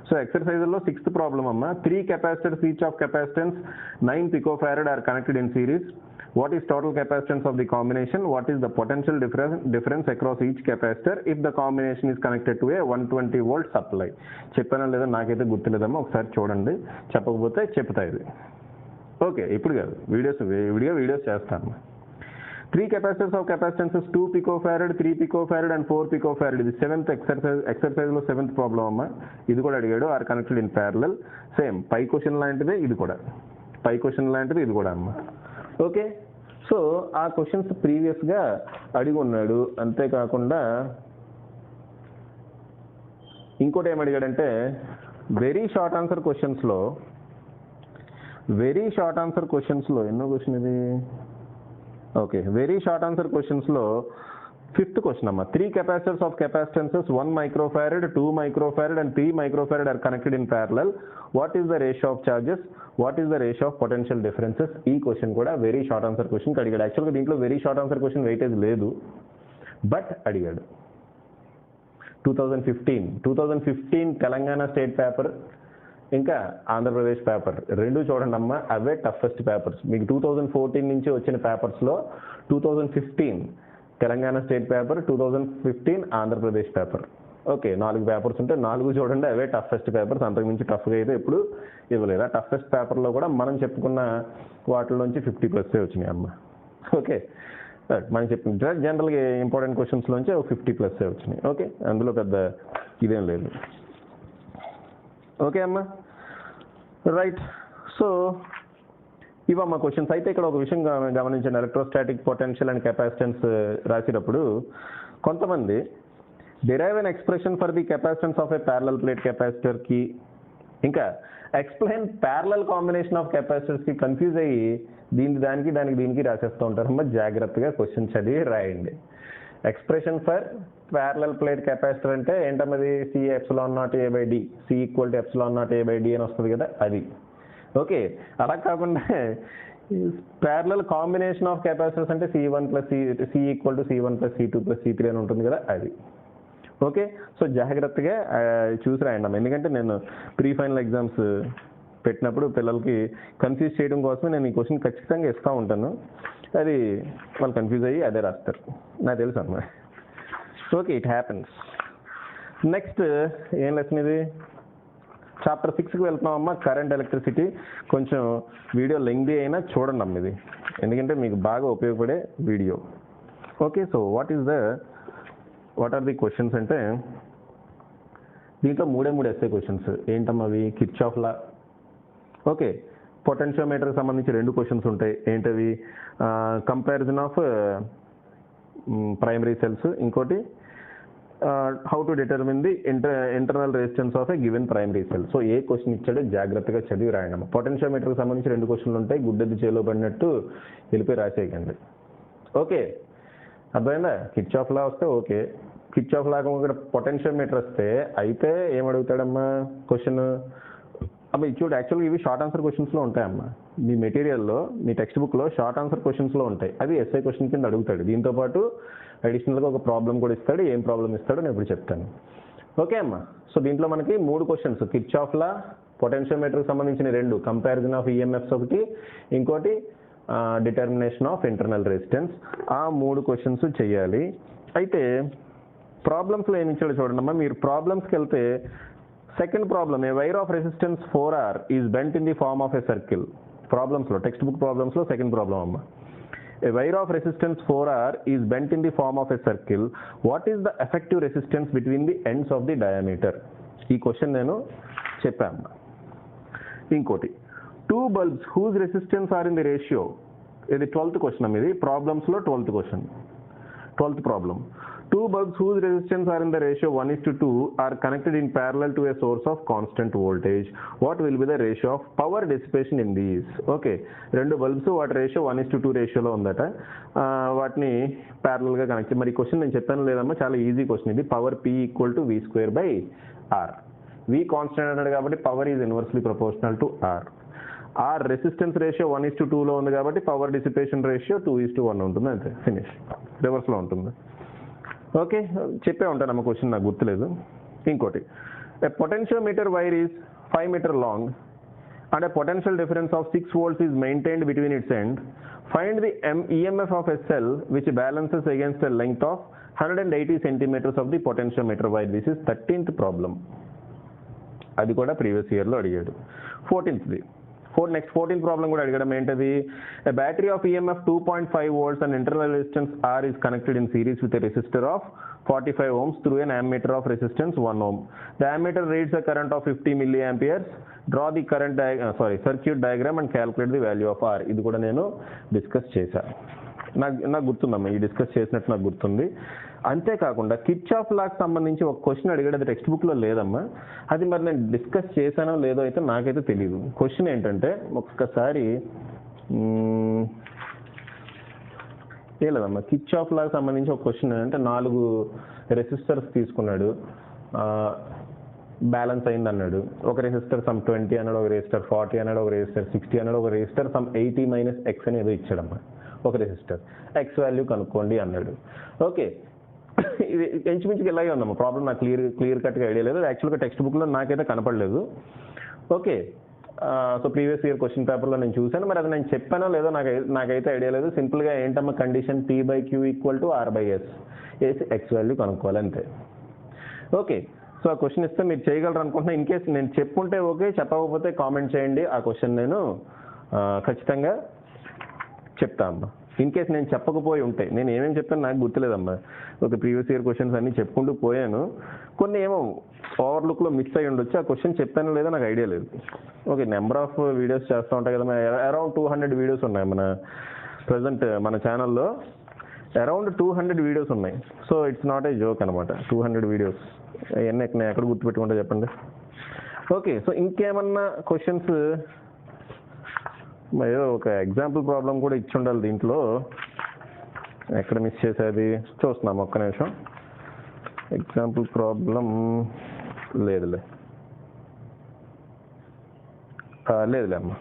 సో ఎక్సర్సైజ్లో 6th ప్రాబ్లం అమ్మ. 3 capacitors each of capacitance 9 picofarad are connected in series. What is total capacitance of the combination? What is the potential difference across each capacitor if the combination is connected to a 120 volt supply? చెప్పానా లేదా నాకైతే గుర్తులేదమ్మా, ఒకసారి చూడండి, చెప్పకపోతే చెప్తా ఇది. Okay, ఇప్పుడు కాదు, వీడియోస్ చేస్తాను. 3 capacitors of capacitances 2 picofarad, 3 picofarad and 4 picofarad. ఇది 7th exercise లో 7th ప్రాబ్లం అమ్మా. ఇది కూడా అడిగాడు, are connected in parallel. Same పై క్వశ్చన్ లాంటిదే ఇది కూడా, అమ్మా. ఓకే, సో ఆ క్వశ్చన్స్ ప్రీవియస్గా అడిగి ఉన్నాడు. అంతేకాకుండా ఇంకోటి ఏం అడిగాడంటే వెరీ షార్ట్ ఆన్సర్ క్వశ్చన్స్లో ఎన్నో క్వశ్చన్ ఇది? ఓకే, వెరీ షార్ట్ ఆన్సర్ క్వశ్చన్స్లో 5th క్వశ్చన్ అమ్మా. 3 capacitors of capacitances 1 microfarad, 2 microfarad and 3 microfarad are connected in parallel. What is the ratio of charges? What is the ratio of potential differences? ఈ question కూడా very short answer question అడిగాడు. యాక్చువల్గా దీంట్లో very short answer question weightage లేదు, but అడిగాడు. 2015 Telangana state paper, ఇంకా Andhra Pradesh paper రెండు చూడండి అమ్మా, అవే టఫెస్ట్ పేపర్స్. మీకు 2014 నుంచి వచ్చిన పేపర్స్లో 2015 Telangana state paper, 2015 Andhra Pradesh paper. Okay, 4 papers ఉంటే 4 చూడండి, అవే టఫెస్ట్ పేపర్స్. అంతకుమించి టఫ్గా అయితే ఎప్పుడు ఇవ్వలేదు. ఆ టఫెస్ట్ పేపర్లో కూడా మనం చెప్పుకున్న వాటిలోంచి 50+ వచ్చినాయి అమ్మ. ఓకే, మనం చెప్పిన జనరల్గా ఇంపార్టెంట్ క్వశ్చన్స్లోంచి 50+ వచ్చినాయి. ఓకే, అందులో పెద్ద ఇదేం లేదు. ఓకే అమ్మా, రైట్. So ఇవమ్మా questions. అయితే ఇక్కడ ఒక విషయం గమనించండి, ఎలక్ట్రోస్టాటిక్ పొటెన్షియల్ అండ్ కెపాసిటెన్స్ రాసేటప్పుడు కొంతమంది derive an expression for the capacitance of a parallel plate కెపాసిటర్కి, ఇంకా ఎక్స్ప్లెయిన్ ప్యారలల్ కాంబినేషన్ ఆఫ్ కెపాసిటర్స్కి కన్ఫ్యూజ్ అయ్యి దీనికి రాసేస్తూ ఉంటారు అమ్మా. జాగ్రత్తగా క్వశ్చన్ చదివి రాయండి. Expression for parallel plate capacitor అంటే ఏంటన్నది C ε0A/d, C = ε0A/d అని వస్తుంది కదా, అది. ఓకే, అలా కాకుండా ప్యారలల్ కాంబినేషన్ ఆఫ్ కెపాసిటర్స్ అంటే C1 + C = C1 + C2 + C3 అని ఉంటుంది కదా, అది. ఓకే, సో జాగ్రత్తగా చూసి రాయండి. ఎందుకంటే నేను ప్రీ ఫైనల్ ఎగ్జామ్స్ పెట్టినప్పుడు పిల్లలకి కన్ఫ్యూజ్ చేయడం కోసమే నేను ఈ క్వశ్చన్ ఖచ్చితంగా ఇస్తూ ఉంటాను. అది వాళ్ళు కన్ఫ్యూజ్ అయ్యి అదే రాస్తారు, నాకు తెలుసు అమ్మా. Okay, it happens. నెక్స్ట్ ఏం లెసన్ ఇది? చాప్టర్ 6కి వెళ్తున్నామమ్మా, కరెంట్ ఎలక్ట్రిసిటీ. కొంచెం వీడియో లెంగ్దీ అయినా చూడండి అమ్మ ఇది, ఎందుకంటే మీకు బాగా ఉపయోగపడే video. Okay, so what are the questions అంటే దీంట్లో 3 ఎస్ఏ క్వశ్చన్స్. ఏంటమ్మా అవి? Kirchhoff law. ఓకే, పొటెన్షియోమీటర్కి సంబంధించి 2 క్వశ్చన్స్ ఉంటాయి. ఏంటవి? కంపారిజన్ ఆఫ్ ప్రైమరీ సెల్స్, ఇంకోటి how to determine the internal resistance of a given primary cell. So A question ఇచ్చాడో జాగ్రత్తగా చదివి రాయండి. పొటెన్షియోమీటర్కి సంబంధించి 2 క్వశ్చన్లు ఉంటాయి, గుడ్డెద్దు చేలో పడినట్టు వెళ్ళిపోయి రాసేయకండి. ఓకే, అర్థమైందా? కిర్చాఫ్ లా వస్తే ఓకే, కిర్చాఫ్ లా ఇక్కడ పొటెన్షియోమీటర్ వస్తే అయితే ఏమడుగుతాడమ్మా క్వశ్చన్? అబ్బా చూడు, యాక్చువల్గా ఇవి షార్ట్ ఆన్సర్ క్వశ్చన్స్లో ఉంటాయమ్మా. మీ మెటీరియల్లో, మీ టెక్స్ట్ బుక్లో షార్ట్ ఆన్సర్ క్వశ్చన్స్లో ఉంటాయి. అది ఎస్ఐ క్వశ్చన్ కింద అడుగుతాడు. దీంతోపాటు అడిషనల్గా ఒక ప్రాబ్లం కూడా ఇస్తాడు. ఏం ప్రాబ్లం ఇస్తాడో నేను ఇప్పుడు చెప్తాను. ఓకే అమ్మా, సో దీంట్లో మనకి 3 క్వశ్చన్స్. కిర్చాఫ్ లా, పొటెన్షియోమీటర్కి సంబంధించిన 2, కంపారిజన్ ఆఫ్ ఈఎంఎఫ్స్ ఒకటి, ఇంకోటి డిటర్మినేషన్ ఆఫ్ ఇంటర్నల్ రెసిస్టెన్స్. ఆ 3 క్వశ్చన్స్ చేయాలి. అయితే ప్రాబ్లమ్స్లో ఏమి ఇచ్చాడో చూడండి అమ్మా. మీరు ప్రాబ్లమ్స్కి వెళ్తే second problem, a wire of resistance 4R is bent in the form of a circle. ప్రాబ్లమ్స్లో, టెక్స్ట్ బుక్ ప్రాబ్లమ్స్లో సెకండ్ ప్రాబ్లమ్ అమ్మా. A wire of resistance 4R is bent in the form of a circle. What is the effective resistance between the ends of the diameter? ఈ question నేను చెప్పాను. ఇంకోటి, 2 bulbs whose resistance are in the ratio. ఇది 12th question. ఇది ప్రాబ్లమ్స్లో 12th question, 12th problem. 2 bulbs whose resistance are in the ratio 1:2 are connected in parallel to a source of constant voltage. What will be the ratio of power dissipation in these? Okay, 2 bulbs వాటి ratio 1:2 రేషియోలో ఉందట. వాటిని ప్యారలల్గా connect. మరి question నేను చెప్పాను లేదమ్మా, చాలా ఈజీ క్వశ్చన్ ఇది. Power P = V²/R. V constant అన్నాడు కాబట్టి power is inversely proportional to R. R resistance ratio 1:2లో ఉంది కాబట్టి పవర్ డిసిపేషన్ రేషియో 2:1 ఉంటుంది. అంతే, ఫినిష్. రివర్స్లో ఉంటుంది. ఓకే, చెప్పే ఉంటానమ్మ క్వశ్చన్, నాకు గుర్తులేదు. ఇంకోటి, a potentiometer wire is 5 metre long and a potential difference of 6 volts is maintained between its end. Find the EMF of a cell which balances against a length of 180 centimeters of the potentiometer wire. This is 13th problem. అది కూడా previous ఇయర్లో అడిగాడు. 14th problem కూడా అడిగడం ఏంటది? A battery of EMF 2.5 volts and internal resistance R is connected in series with a resistor of 45 ohms through an ammeter of resistance 1 ohm. The ammeter reads a current of 50 milliamperes. Draw the circuit diagram and calculate the value of R. ఇది కూడా నేను discuss చేశాను. నాకు గుర్తుందమ్మా, ఈ discuss చేసినట్టు నాకు గుర్తుంది. అంతేకాకుండా కిర్చాఫ్ లాకి సంబంధించి ఒక క్వశ్చన్ అడిగాడు, అది టెక్స్ట్ బుక్లో లేదమ్మా. అది మరి నేను డిస్కస్ చేశానో లేదో అయితే నాకైతే తెలియదు. క్వశ్చన్ ఏంటంటే, ఒక్కసారి లేదమ్మా, కిర్చాఫ్ లాకి సంబంధించి ఒక క్వశ్చన్ అంటే 4 రెసిస్టర్స్ తీసుకున్నాడు, బ్యాలెన్స్ అయింది అన్నాడు. ఒక రెసిస్టర్ సమ్ 20 అన్నాడు, ఒక రెసిస్టర్ 40 అన్నాడు, ఒక రెసిస్టర్ 60 అన్నాడు, ఒక రెసిస్టర్ సమ్ 80 - x అని ఏదో ఇచ్చాడమ్మా. ఒక రెసిస్టర్ ఎక్స్ వాల్యూ కనుక్కోండి అన్నాడు. ఓకే, ఇది ఇంచుమించుగా ఇలాగే ఉందమ్మా ప్రాబ్లం. నాకు క్లియర్ కట్గా ఐడియా లేదు. యాక్చువల్గా టెక్స్ట్ బుక్లో నాకైతే కనపడలేదు. Okay, so previous year question పేపర్లో నేను చూశాను. మరి అది నేను చెప్పానో లేదో నాకైతే ఐడియా లేదు. సింపుల్గా ఏంటమ్మా కండిషన్, T/Q = R/S వేసి ఎక్స్ వాల్యూ కనుక్కోవాలి అంతే. ఓకే, సో ఆ క్వశ్చన్ ఇస్తే మీరు చేయగలరు అనుకుంటున్నా. ఇన్ కేస్ నేను చెప్పుంటే ఓకే, చెప్పకపోతే కామెంట్ చేయండి. ఆ క్వశ్చన్ నేను ఖచ్చితంగా చెప్తా అమ్మా. ఇన్ కేస్ నేను చెప్పకపోయి ఉంటే, నేను ఏమేమి చెప్పాను నాకు గుర్తులేదమ్మా. ఒక ప్రీవియస్ ఇయర్ క్వశ్చన్స్ అన్నీ చెప్పుకుంటూ పోయాను. కొన్ని ఏమో ఓవర్లుక్లో మిస్ అయ్యి ఉండొచ్చు. ఆ క్వశ్చన్ చెప్పానో లేదో నాకు ఐడియా లేదు. ఓకే, నెంబర్ ఆఫ్ వీడియోస్ చేస్తూ ఉంటాయి కదా, అరౌండ్ 200 వీడియోస్ ఉన్నాయి మన ప్రజెంట్ మన ఛానల్లో. అరౌండ్ 200 వీడియోస్ ఉన్నాయి. So it's not a joke అనమాట. 200 వీడియోస్ అవన్నీ నేను ఎక్కడ గుర్తుపెట్టుకుంటా చెప్పండి. ఓకే, సో ఇంకేమన్నా క్వశ్చన్స్, ఏదో ఒక ఎగ్జాంపుల్ ప్రాబ్లం కూడా ఇచ్చి ఉండాలి దీంట్లో. ఎక్కడ మిస్ చేసేది చూస్తున్నాము, ఒక్క నిమిషం. ఎగ్జాంపుల్ ప్రాబ్లం లేదులే అమ్మా,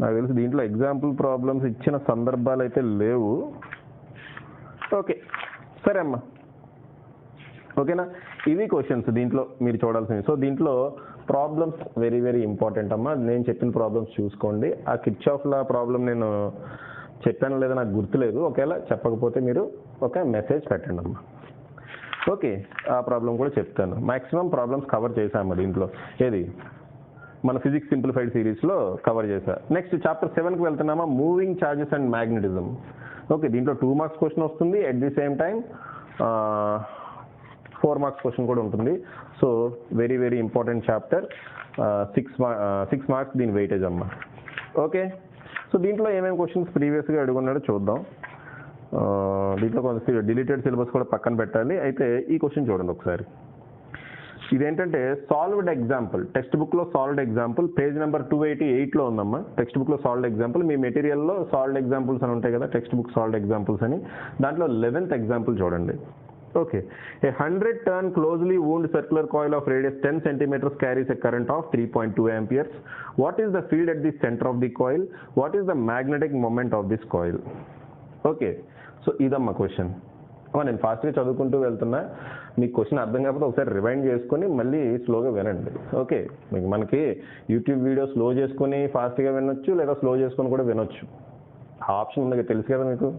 నాకు తెలిసి దీంట్లో ఎగ్జాంపుల్ ప్రాబ్లమ్స్ ఇచ్చిన సందర్భాలు అయితే లేవు. ఓకే, సరే అమ్మా, ఓకేనా. ఇవి క్వశ్చన్స్ దీంట్లో మీరు చూడాల్సినవి. సో దీంట్లో ప్రాబ్లమ్స్ వెరీ వెరీ ఇంపార్టెంట్ అమ్మా. నేను చెప్పిన ప్రాబ్లమ్స్ చూసుకోండి. ఆ కిర్చాఫ్ లా ప్రాబ్లం నేను చెప్పాను లేదా నాకు గుర్తులేదు. ఒకవేళ చెప్పకపోతే మీరు ఒక మెసేజ్ పెట్టండి అమ్మా. ఓకే, ఆ ప్రాబ్లం కూడా చెప్తాను. మ్యాక్సిమం ప్రాబ్లమ్స్ కవర్ చేశాము దీంట్లో. ఏది మన ఫిజిక్స్ సింప్లిఫైడ్ సిరీస్లో కవర్ చేశా. నెక్స్ట్ చాప్టర్ 7కి వెళ్తున్నామా, moving charges and magnetism. Okay, దీంట్లో 2 మార్క్స్ క్వశ్చన్ వస్తుంది. At the same time 4 marks question కూడా ఉంటుంది. So very very important chapter. 6 marks దీని వెయిటేజ్ అమ్మా. ఓకే, సో దీంట్లో ఏమేమి క్వశ్చన్స్ ప్రీవియస్గా అడుగున్నాడో చూద్దాం. దీంట్లో కొంత డిలీటెడ్ సిలబస్ కూడా పక్కన పెట్టాలి. అయితే ఈ క్వశ్చన్ చూడండి ఒకసారి. ఇదేంటంటే సాల్వ్డ్ ఎగ్జాంపుల్, టెక్స్ట్ బుక్లో సాల్వ్డ్ ఎగ్జాంపుల్, పేజ్ నెంబర్ 288లో ఉందమ్మా. టెక్స్ట్ బుక్లో సాల్వ్డ్ ఎగ్జాంపుల్, మీ మెటీరియల్లో సాల్వ్డ్ ఎగ్జాంపుల్స్ అని ఉంటాయి కదా, టెక్స్ట్ బుక్ సాల్వ్డ్ ఎగ్జాంపుల్స్ అని. దాంట్లో 11th ఎగ్జాంపుల్ చూడండి. Okay, a 100 turn closely wound circular coil of radius 10 centimeters carries a current of 3.2 amperes. What is the field at the center of the coil? What is the magnetic moment of this coil? Okay, so idamma question. నేను ఫాస్ట్గా చదువుకుంటూ వెళ్తున్నా. మీకు question అర్థం కాకపోతే ఒకసారి rewind చేసుకొని మళ్ళీ స్లోగా వినండి. ఓకే, మనకి యూట్యూబ్ వీడియో స్లో చేసుకొని ఫాస్ట్గా వినొచ్చు, లేదా స్లో చేసుకొని కూడా వినొచ్చు. ఆ ఆప్షన్ ఉంది, తెలుసు కదా మీకు.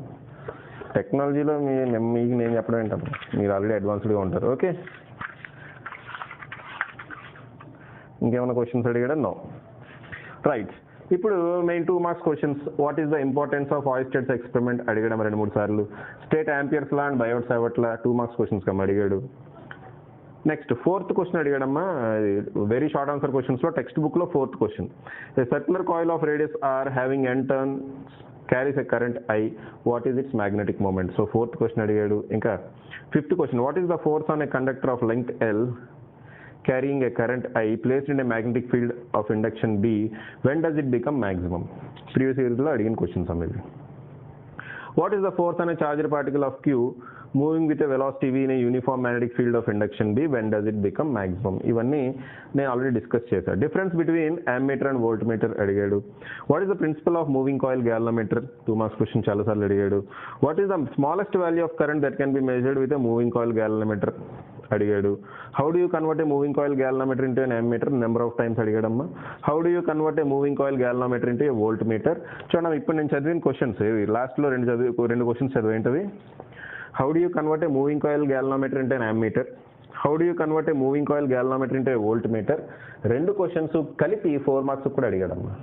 టెక్నాలజీలో మీకు నేను చెప్పడం ఏంటంటే మీరు ఆల్రెడీ అడ్వాన్స్డ్గా ఉంటారు. ఓకే, ఇంకేమైనా క్వశ్చన్స్ అడిగాడా? నో. రైట్, ఇప్పుడు main 2 marks questions. What is the importance of Oersted's experiment అడిగడం 2-3 సార్లు. State Ampere's law and Biot Savart law 2 marks questions కమ్మ అడిగాడు. నెక్స్ట్ 4th క్వశ్చన్ అడిగాడమ్మా. వెరీ షార్ట్ ఆన్సర్ క్వశ్చన్స్లో టెక్స్ట్ బుక్లో 4th question. A circular coil of radius R having n turns carries a current I. What is its magnetic moment? So 4th question అడిగాడు. ఇంకా 5th question. What is the force on a conductor of length L carrying a current I placed in a magnetic field of induction B? When does it become maximum? Previous years లో అడిగిన questions అన్నది. What is the force on a charged particle of Q moving with a velocity v in a uniform magnetic field of induction B? When does it become maximum? ఇవన్నీ నేను already discuss చేశాను. Difference between ammeter and voltmeter అడిగాడు. What is the principle of moving coil galvanometer? 2 marks question చాలాసార్లు అడిగాడు. What is the smallest value of current that can be measured with a moving coil galvanometer అడిగాడు. How do you convert a moving coil galvanometer into an ammeter, number of times అడిగాడమ్మా. How do you convert a moving coil galvanometer into a volt meter. చూడండి ఇప్పుడు నేను చదివిన questions లాస్ట్లో రెండు questions చదివి ఏంటవి. How do you convert a moving coil galvanometer into an ammeter, how do you convert a moving coil galvanometer into a voltmeter. రెండు questions కలిపి 4 మార్క్స్ కూడా అడిగాడమ్మా.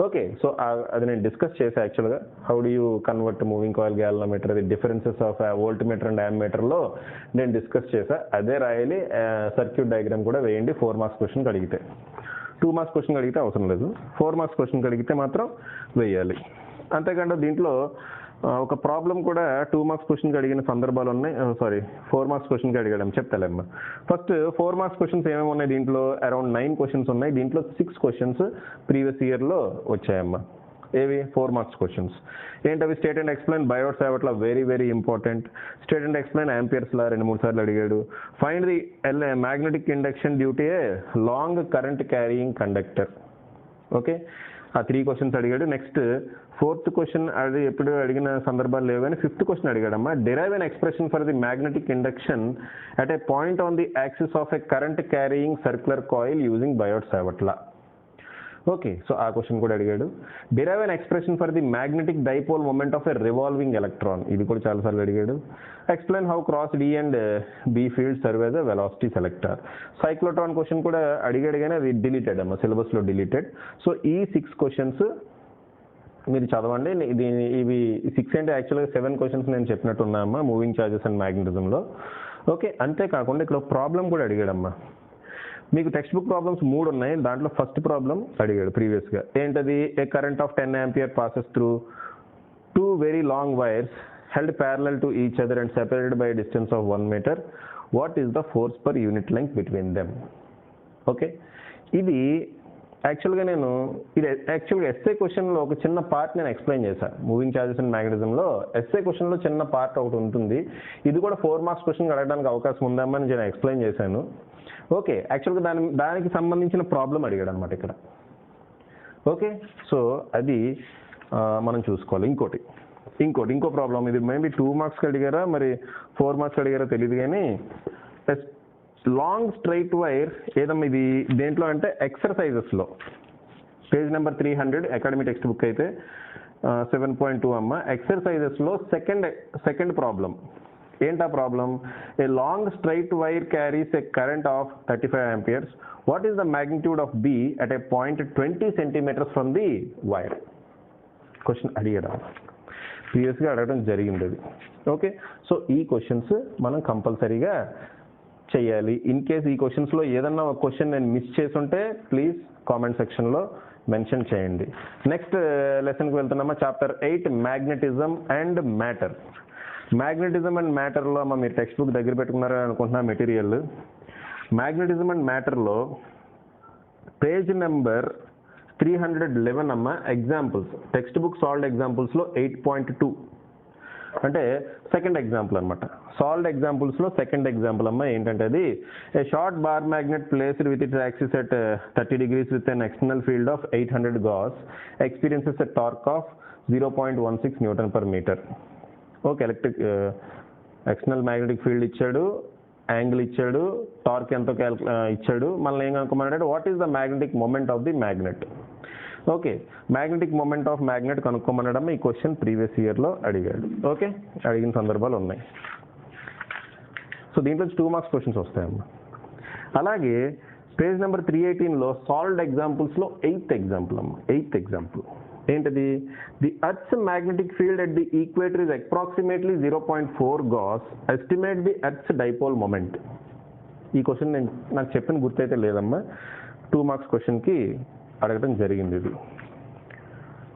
ఓకే, సో అది నేను డిస్కస్ చేశాను యాక్చువల్గా. How do you convert moving coil galvanometer, అది differences of voltmeter and అమ్మీటర్లో నేను డిస్కస్ చేశాను. అదే రాయాలి. సర్క్యూట్ డయాగ్రామ్ కూడా వేయండి 4 మార్క్స్ క్వశ్చన్కి అడిగితే. 2 మార్క్స్ క్వశ్చన్కి అడిగితే అవసరం లేదు. 4 మార్క్స్ క్వశ్చన్కి అడిగితే మాత్రం వేయాలి. అంతేకాకుండా దీంట్లో ఒక ప్రాబ్లం కూడా 2 మార్క్స్ క్వశ్చన్కి అడిగిన సందర్భాలు ఉన్నాయి. 4 మార్క్స్ క్వశ్చన్కి అడిగాడు చెప్తాలేమ్మా. ఫస్ట్ 4 మార్క్స్ క్వశ్చన్స్ ఏమేమి ఉన్నాయి దీంట్లో, అరౌండ్ 9 క్వశ్చన్స్ ఉన్నాయి. దీంట్లో 6 క్వశ్చన్స్ ప్రీవియస్ ఇయర్లో వచ్చాయమ్మా. ఏవి 4 మార్క్స్ క్వశ్చన్స్ ఏంటవి. State and explain Biot Savart law, very very important. State and explain Ampere's law 2-3 సార్లు అడిగాడు. Find the magnetic induction due to a long current carrying conductor. Okay, ఆ 3 క్వశ్చన్స్ అడిగాడు. నెక్స్ట్ 4th క్వశ్చన్ అది ఎప్పుడు అడిగిన సందర్భాలు లేవు కానీ 5th క్వశ్చన్ అడిగాడమ్మా. Derive an expression for the magnetic induction at a point on the axis of a current carrying circular coil using Biot Savart law. Okay, so ఆ question కూడా అడిగాడు. Derive an expression for the magnetic dipole moment of a revolving electron, ఇది కూడా చాలాసార్లు అడిగాడు. Explain how cross D and B field serve as a velocity selector. Cyclotron question కూడా అడిగాడు కానీ అది డిలీటెడ్ అమ్మా, సిలబస్లో డిలీటెడ్. సో ఈ 6 క్వశ్చన్స్ మీరు చదవండి. ఇవి 6 అంటే యాక్చువల్గా 7 క్వశ్చన్స్ నేను చెప్పినట్టున్నా అమ్మా మూవింగ్ ఛార్జెస్ అండ్ మ్యాగ్నెటిజంలో. ఓకే, అంతేకాకుండా ఇక్కడ ప్రాబ్లం కూడా అడిగాడమ్మా. మీకు టెక్స్ట్ బుక్ ప్రాబ్లమ్స్ 3 ఉన్నాయి. దాంట్లో ఫస్ట్ ప్రాబ్లం అడిగాడు ప్రీవియస్గా. ఏంటది, a current of 10 ampere passes through 2 very long wires held parallel to each other and separated by a distance of 1 meter. What is the force per unit length between them? Okay, ఇది యాక్చువల్గా SA క్వశ్చన్లో ఒక చిన్న part నేను explain చేశాను. Moving charges and మ్యాగ్నెటిజంలో SA క్వశ్చన్లో చిన్న part ఒకటి ఉంటుంది. ఇది కూడా 4 మార్క్స్ క్వశ్చన్ అడగడానికి అవకాశం ఉందామని నేను ఎక్స్ప్లెయిన్ చేశాను. ఓకే, యాక్చువల్గా దానికి సంబంధించిన ప్రాబ్లం అడిగాడు అనమాట ఇక్కడ. ఓకే, సో అది మనం చూసుకోవాలి. ఇంకో ప్రాబ్లం, ఇది మేబీ 2 మార్క్స్కి అడిగారా మరి 4 మార్క్స్కి అడిగారా తెలియదు కానీ, లాంగ్ స్ట్రైట్ వైర్ ఏదమ్మా ఇది దేంట్లో అంటే ఎక్సర్సైజెస్లో page number 300 academy text book అయితే 7.2 అమ్మ. ఎక్సర్సైజెస్లో సెకండ్ ప్రాబ్లం ఏంటా problem, a long straight wire carries a current of 35 amperes. What is the magnitude of B at a point 20 centimeters from the wire. Question అడిగడం ప్రీవియస్గా అడగడం జరిగింది అది. Okay, so ఈ క్వశ్చన్స్ మనం కంపల్సరీగా చేయాలి. ఇన్ కేస్ ఈ క్వశ్చన్స్లో ఏదన్నా ఒక క్వశ్చన్ నేను మిస్ చేసుంటే ప్లీజ్ కామెంట్ సెక్షన్లో మెన్షన్ చేయండి. నెక్స్ట్ లెసన్కి వెళ్తున్నామా. Chapter 8 magnetism and matter. Magnetism and మ్యాటర్లో అమ్మ మీరు టెక్స్ట్ బుక్ దగ్గర పెట్టుకున్నారని అనుకుంటున్నా మెటీరియల్. మ్యాగ్నెటిజం అండ్ మ్యాటర్లో పేజ్ నెంబర్ 311 అమ్మ. ఎగ్జాంపుల్స్ టెక్స్ట్ బుక్ సాల్వ్డ్ ఎగ్జాంపుల్స్లో 8.2 అంటే సెకండ్ ఎగ్జాంపుల్ అనమాట. సాల్వ్డ్ ఎగ్జాంపుల్స్లో సెకండ్ ఎగ్జాంపుల్ అమ్మ. ఏంటంటే అది a short bar magnet placed with its axis at 30 degrees with an external field of 800 gauss experiences a torque of 0.16 Newton/meter. Okay, electric external magnetic field ఇచ్చాడు, angle ఇచ్చాడు, torque ఎంతో ఇచ్చాడు. మళ్ళీ ఏం కనుక్కోమన్నాడు, what is the magnetic moment of the magnet. Okay, magnetic moment of magnet కనుక్కోమనడం ఈ question previous ఇయర్లో అడిగాడు. ఓకే, అడిగిన సందర్భాలు ఉన్నాయి. సో దీంట్లో 2 మార్క్స్ క్వశ్చన్స్ వస్తాయమ్మా. అలాగే పేజ్ నెంబర్ 318లో సాల్వ్డ్ ఎగ్జాంపుల్స్లో 8th ఎగ్జాంపుల్ అమ్మ. 8th ఎగ్జాంపుల్ ఏంటది, the earth's magnetic field at the equator is approximately 0.4 gauss. Estimate the earth's dipole moment. ఈ క్వశ్చన్ నాకు చెప్పిన గుర్తయితే లేదమ్మా, 2 మార్క్స్ క్వశ్చన్కి అడగడం జరిగింది ఇది.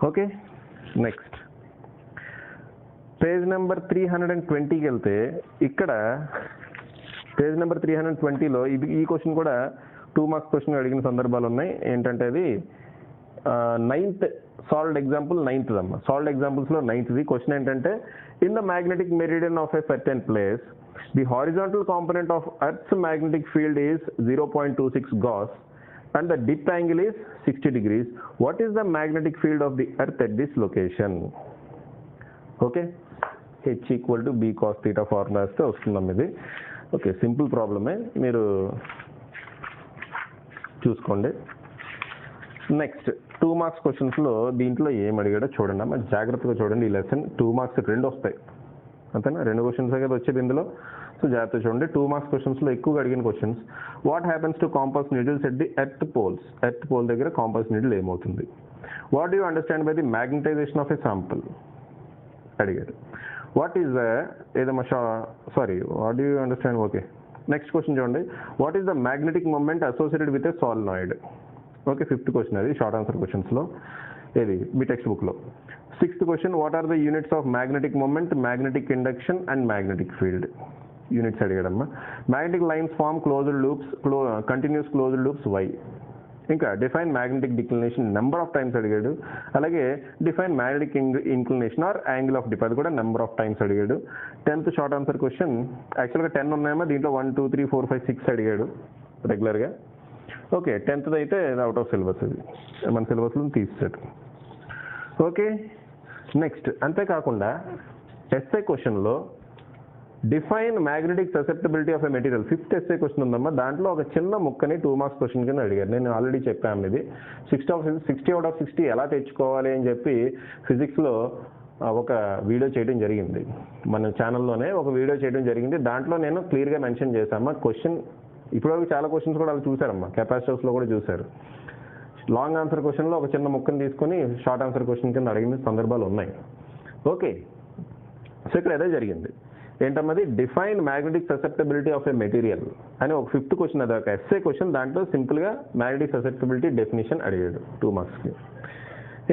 ఓకే, నెక్స్ట్ పేజ్ నెంబర్ 320కి వెళ్తే ఇక్కడ పేజ్ నెంబర్ 320లో ఈ క్వశ్చన్ కూడా 2 మార్క్స్ క్వశ్చన్ అడిగిన సందర్భాలు ఉన్నాయి. ఏంటంటే అది 9th సాల్వ్డ్ ఎగ్జాంపుల్ 9th అమ్మ. సాల్వ్డ్ ఎగ్జాంపుల్స్లో 9th క్వశ్చన్ ఏంటంటే, in the magnetic meridian of a certain place the horizontal component of earth's magnetic field is 0.26 gauss and the dip angle is 60 degrees. What is the magnetic field of the earth at this location? Okay, H = B cos theta formula వస్తే వస్తుందమ్మ ఇది. Okay, simple ప్రాబ్లమే, మీరు చూసుకోండి. Next 2 marks క్వశ్చన్స్లో దీంట్లో ఏం అడిగాడో చూడండి అమ్మా, జాగ్రత్తగా చూడండి. ఈ లెసన్ 2 మార్క్స్ 2 వస్తాయి అంతేనా, 2 క్వశ్చన్స్ కదా వచ్చేది ఇందులో. సో జాగ్రత్తగా చూడండి. 2 మార్క్స్ క్వశ్చన్స్లో ఎక్కువగా అడిగిన questions, what happens to compass needles at the earth poles? Earth pole దగ్గర కాంపాస్ నీడిల్ ఏమవుతుంది? What do you understand by the magnetization of a sample అడిగారు. వాట్ ఈస్ ఏదమ్మా sorry what do you understand? Okay, next question చూడండి. What is the magnetic moment associated with a solenoid? Okay, 5th question అది short answer క్వశ్చన్స్లో, ఏది మీ టెక్స్ట్ బుక్లో. 6th question, what are the units of magnetic moment, magnetic induction and magnetic field? Units అడిగాడమ్మా. Magnetic lines form closed loops, continuous closed loops why? ఇంకా define magnetic declination number of times అడిగాడు. అలాగే define magnetic inclination or angle of dip, అది కూడా number of times అడిగాడు. 10th short answer question, యాక్చువల్గా 10 ఉన్నాయమ్మా, దీంట్లో 1 2 3 4 5 6 అడిగాడు రెగ్యులర్గా. ఓకే, 10th అయితే అవుట్ ఆఫ్ సిలబస్, అది మన సిలబస్లో తీసాడు. ఓకే, నెక్స్ట్ అంతేకాకుండా ఎస్ఏ క్వశ్చన్లో define magnetic susceptibility of a material 5th SA question ఉందమ్మా. దాంట్లో ఒక చిన్న ముక్కని 2 మార్క్స్ క్వశ్చన్ కింద అడిగారు. నేను ఆల్రెడీ చెప్పాను ఇది 60 out of 60 ఎలా తెచ్చుకోవాలి అని చెప్పి ఫిజిక్స్లో ఒక వీడియో చేయడం జరిగింది, మన ఛానల్లోనే ఒక వీడియో చేయడం జరిగింది. దాంట్లో నేను క్లియర్గా మెన్షన్ చేశామా క్వశ్చన్. ఇప్పటివరకు చాలా క్వశ్చన్స్ కూడా వాళ్ళు చూసారమ్మా, కెపాసిటర్స్లో కూడా చూశారు. లాంగ్ ఆన్సర్ క్వశ్చన్లో ఒక చిన్న ముక్కని తీసుకొని షార్ట్ ఆన్సర్ క్వశ్చన్ కింద అడిగిన సందర్భాలు ఉన్నాయి. ఓకే, సో ఇక్కడ అదే జరిగింది. ఏంటన్నది define magnetic susceptibility of a material అని ఒక 5th క్వశ్చన్, అది ఒక ఎస్ఏ క్వశ్చన్. దాంట్లో సింపుల్గా మ్యాగ్నెటిక్ ససెప్టబిలిటీ డెఫినేషన్ అడిగాడు 2 మార్క్స్కి.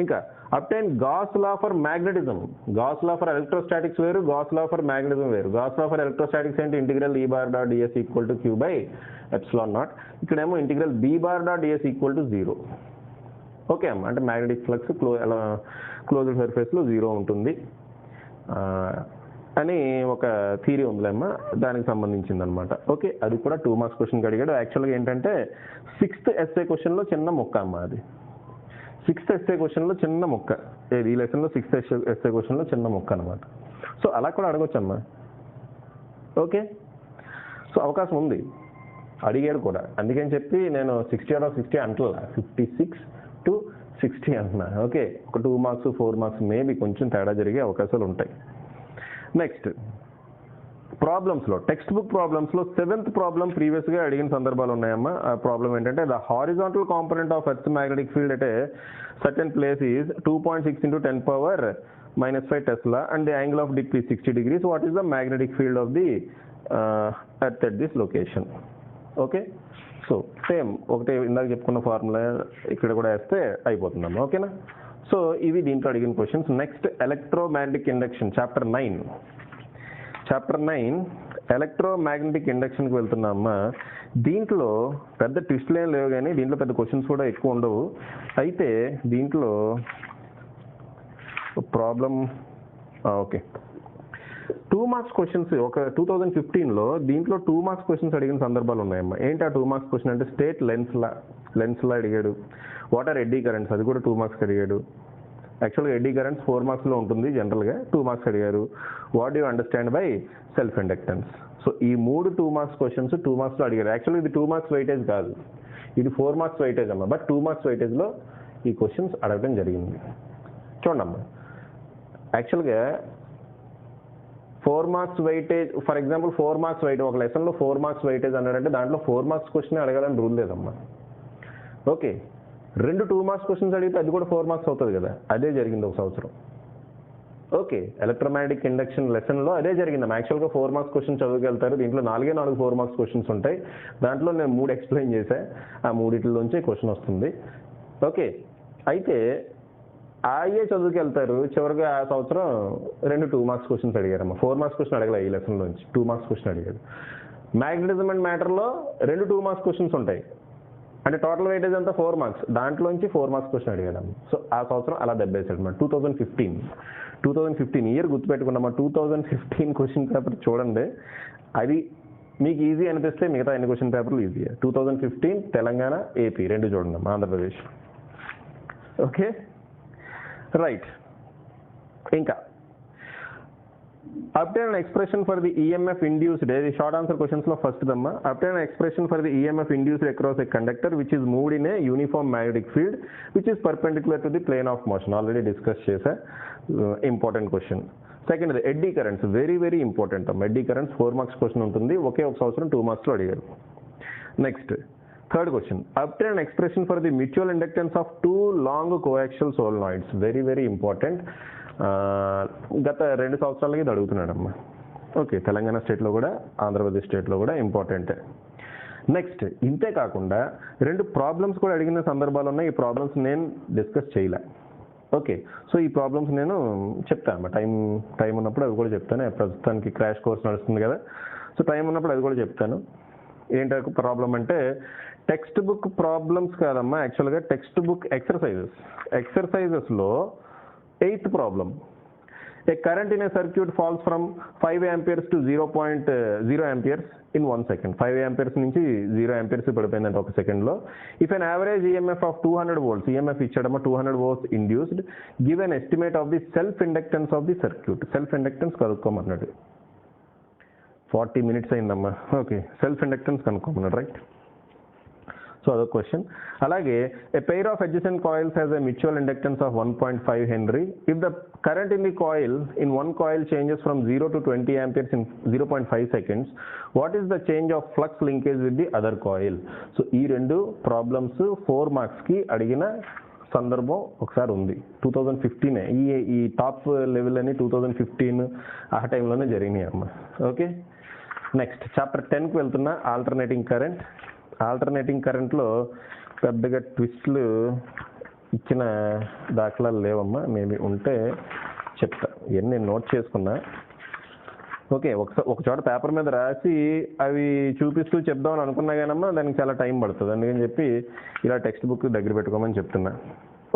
ఇంకా obtain Gauss law for magnetism. Gauss law for electrostatics వేరు, గాస్ లా ఫర్ మ్యాగ్నెటిజం వేరు. గాస్ లా ఫర్ ఎలక్ట్రోస్టాటిక్స్ అంటే integral E bar dot ds equal to q by epsilon naught. ఇక్కడేమో integral B bar dot ds equal to 0. Okay అమ్మ, అంటే magnetic flux closed సర్ఫేస్లో 0 ఉంటుంది అని ఒక theory ఉందిలేమ్మా, దానికి సంబంధించింది అనమాట. ఓకే, అది కూడా 2 మార్క్స్ క్వశ్చన్కి అడిగాడు. యాక్చువల్గా ఏంటంటే 6th ఎస్ఏ క్వశ్చన్లో చిన్న ముక్క అమ్మా, అది 6th ఎస్ఏ క్వశ్చన్లో చిన్న ముక్క, ఈ లెసన్లో 6th ఎస్ఏ క్వశ్చన్లో చిన్న ముక్క అనమాట. సో అలా కూడా అడగొచ్చమ్మా. ఓకే, సో అవకాశం ఉంది, అడిగాడు కూడా. అందుకని చెప్పి నేను 60 out of 60 అంటలా, 56 to 60 అంటున్నా. ఓకే, ఒక 2 మార్క్స్ 4 మార్క్స్ మేబీ కొంచెం తేడా జరిగే అవకాశాలు ఉంటాయి. నెక్స్ట్ ప్రాబ్లమ్స్లో, టెక్స్ట్ బుక్ ప్రాబ్లమ్స్లో 7th ప్రాబ్లం ప్రీవియస్గా అడిగిన సందర్భాలు ఉన్నాయమ్మా. ఆ ప్రాబ్లం ఏంటంటే the horizontal component of earth magnetic field at a certain place is 2.6 × 10⁻⁻5 tesla and the angle of dip is 60 degrees. What is the magnetic field of the earth at this location? Okay, so same ఒకటే ఇందాక చెప్పుకున్న formula ఇక్కడ కూడా వేస్తే అయిపోతుందమ్మా. ఓకేనా? So ఇవి దీంట్లో అడిగిన questions. Next electromagnetic induction chapter 9 electromagnetic ఇండక్షన్కి వెళ్తున్నామా. దీంట్లో పెద్ద ట్విస్ట్లు ఏం లేవు, కానీ దీంట్లో పెద్ద క్వశ్చన్స్ కూడా ఎక్కువ ఉండవు. అయితే దీంట్లో ప్రాబ్లం ఓకే 2 మార్క్స్ క్వశ్చన్స్ ఒక 2015లో దీంట్లో 2 మార్క్స్ క్వశ్చన్స్ అడిగిన సందర్భాలు ఉన్నాయమ్మా. ఏంటి ఆ 2 మార్క్స్ క్వశ్చన్ అంటే స్టేట్ లెన్స్లా అడిగాడు. వాట్ ఆర్ ఎడ్డీ కరెంట్స్, అది కూడా 2 మార్క్స్ అడిగాడు. యాక్చువల్గా ఎడ్డీ కరెంట్స్ 4 మార్క్స్లో ఉంటుంది, జనరల్గా 2 మార్క్స్ అడిగారు. What do understand by self inductance? So ఈ 3 2 మార్క్స్ క్వశ్చన్స్ 2 మార్క్స్లో అడిగారు. యాక్చువల్గా ఇది 2 మార్క్స్ వెయిటేజ్ కాదు, ఇది 4 మార్క్స్ వెయిటేజ్ అమ్మా. బట్ 2 మార్క్స్ వెయిటేజ్లో ఈ క్వశ్చన్స్ అడగడం జరిగింది. చూడండి అమ్మా, యాక్చువల్గా 4 marks weightage, for example 4 marks weightage, ఒక లెసన్లో 4 మార్క్స్ వెయిటేజ్ అన్నాడంటే దాంట్లో 4 మార్క్స్ క్వశ్చన్ అడగాలని రూల్ లేదమ్మా. ఓకే, 2 మార్క్స్ క్వశ్చన్స్ అడిగితే అది కూడా 4 మార్క్స్ అవుతుంది కదా. అదే జరిగింది ఒక సంవత్సరం. ఓకే, ఎలక్ట్రోమాగ్నెటిక్ ఇండక్షన్ లెసన్లో అదే జరిగిందమ్మా. యాక్చువల్గా 4 మార్క్స్ క్వశ్చన్ చదువుకెళ్తారు, దీంట్లో 4 4 మార్క్స్ క్వశ్చన్స్ ఉంటాయి. దాంట్లో నేను 3 ఎక్స్ప్లెయిన్ చేశా, ఆ 3 క్వశ్చన్ వస్తుంది. ఓకే, అయితే ఆయే చదువుకెళ్తారు, చివరిగా ఆ సంవత్సరం 2 మార్క్స్ క్వశ్చన్స్ అడిగారమ్మా. 4 మార్క్స్ క్వశ్చన్ అడగలే, ఈ లెసన్లోంచి 2 మార్క్స్ క్వశ్చన్ అడిగాడు. మ్యాగ్నెటిజం అండ్ మ్యాటర్లో 2 మార్క్స్ క్వశ్చన్స్ ఉంటాయి, అంటే టోటల్ వెయిటేజ్ అంతా 4 మార్క్స్, దాంట్లోంచి 4 మార్క్స్ క్వశ్చన్ అడిగాడమ్మా. సో ఆ సంవత్సరం అలా దెబ్బేశాడు అన్నమాట. 2015 ఇయర్ గుర్తుపెట్టుకున్నామా. 2015 క్వశ్చన్ పేపర్ చూడండి, అది మీకు ఈజీ అనిపిస్తే మిగతా ఎన్ని క్వశ్చన్ పేపర్లు ఈజీ. 2015 తెలంగాణ ఏపీ 2 చూడండి అమ్మా, ఆంధ్రప్రదేశ్. Okay right. ఇంకా obtain an expression for the EMF induced, the short answer questions lo first damma, obtain an expression for the EMF induced across a conductor which is moved in a uniform magnetic field which is perpendicular to the plane of motion. Already discussed chesa, important question. Second, the eddy currents, very very important. Eddy currents 4 marks question ఉంటుంది, ఒకే ఒక సంవత్సరం 2 marks లో అడిగారు. Next third question, obtain an expression for the mutual inductance of two long coaxial solenoids, very very important. గత 2 సంవత్సరాలకి ఇది అడుగుతున్నాడమ్మా. Okay, Telangana స్టేట్లో కూడా ఆంధ్రప్రదేశ్ స్టేట్లో కూడా ఇంపార్టెంట్. నెక్స్ట్, ఇంతే కాకుండా 2 ప్రాబ్లమ్స్ కూడా అడిగిన సందర్భాలు ఉన్నాయి. ఈ ప్రాబ్లమ్స్ నేను డిస్కస్ చేయలే. ఓకే, సో ఈ ప్రాబ్లమ్స్ నేను చెప్తాను టైం ఉన్నప్పుడు అవి కూడా చెప్తాను. ప్రస్తుతానికి క్రాష్ కోర్స్ నడుస్తుంది కదా, సో టైం ఉన్నప్పుడు అది కూడా చెప్తాను. ఏంటో ప్రాబ్లం అంటే టెక్స్ట్ బుక్ ప్రాబ్లమ్స్ కాదమ్మా, యాక్చువల్గా టెక్స్ట్ బుక్ ఎక్సర్సైజెస్లో 8th problem. A current in a circuit falls from 5 amperes to 0.0 amperes in 1 second. 5 amperes నుంచి 0 amperes పడిపోయిందంటే ఒక సెకండ్లో. If an average EMF of 200 volts, EMF ఇచ్చాడమ్మా 200 volts induced, give an estimate of the self inductance of the circuit. Self inductance కనుక్కోమన్నాడు. 40 minutes అయిందమ్మా. Okay, self inductance కనుక్కోమన్నాడు, right? So అదొక question. అలాగే a pair of adjacent coils has a mutual inductance of 1.5 Henry. If the current in the coil in one coil changes from 0 to 20 amperes in 0.5 seconds, what is the change of flux linkage with the other coil? So ఈ 2 problems 4 మార్క్స్కి అడిగిన సందర్భం ఒకసారి ఉంది. 2015 ఈ top level అని 2015 ఆ టైంలోనే జరిగినాయి అమ్మ. ఓకే, నెక్స్ట్ చాప్టర్ 10కి వెళ్తున్నా. ఆల్టర్నేటింగ్ కరెంట్లో పెద్దగా ట్విస్ట్లు ఇచ్చిన దాఖలాలు లేవమ్మా. మేబీ ఉంటే చెప్తా, ఇవన్నీ నేను నోట్ చేసుకున్నా. ఓకే, ఒక చోట పేపర్ మీద రాసి అవి చూపిస్తూ చెప్దామని అనుకున్నా కానమ్మా, దానికి చాలా టైం పడుతుంది. అందుకని చెప్పి ఇలా టెక్స్ట్ బుక్ దగ్గర పెట్టుకోమని చెప్తున్నా.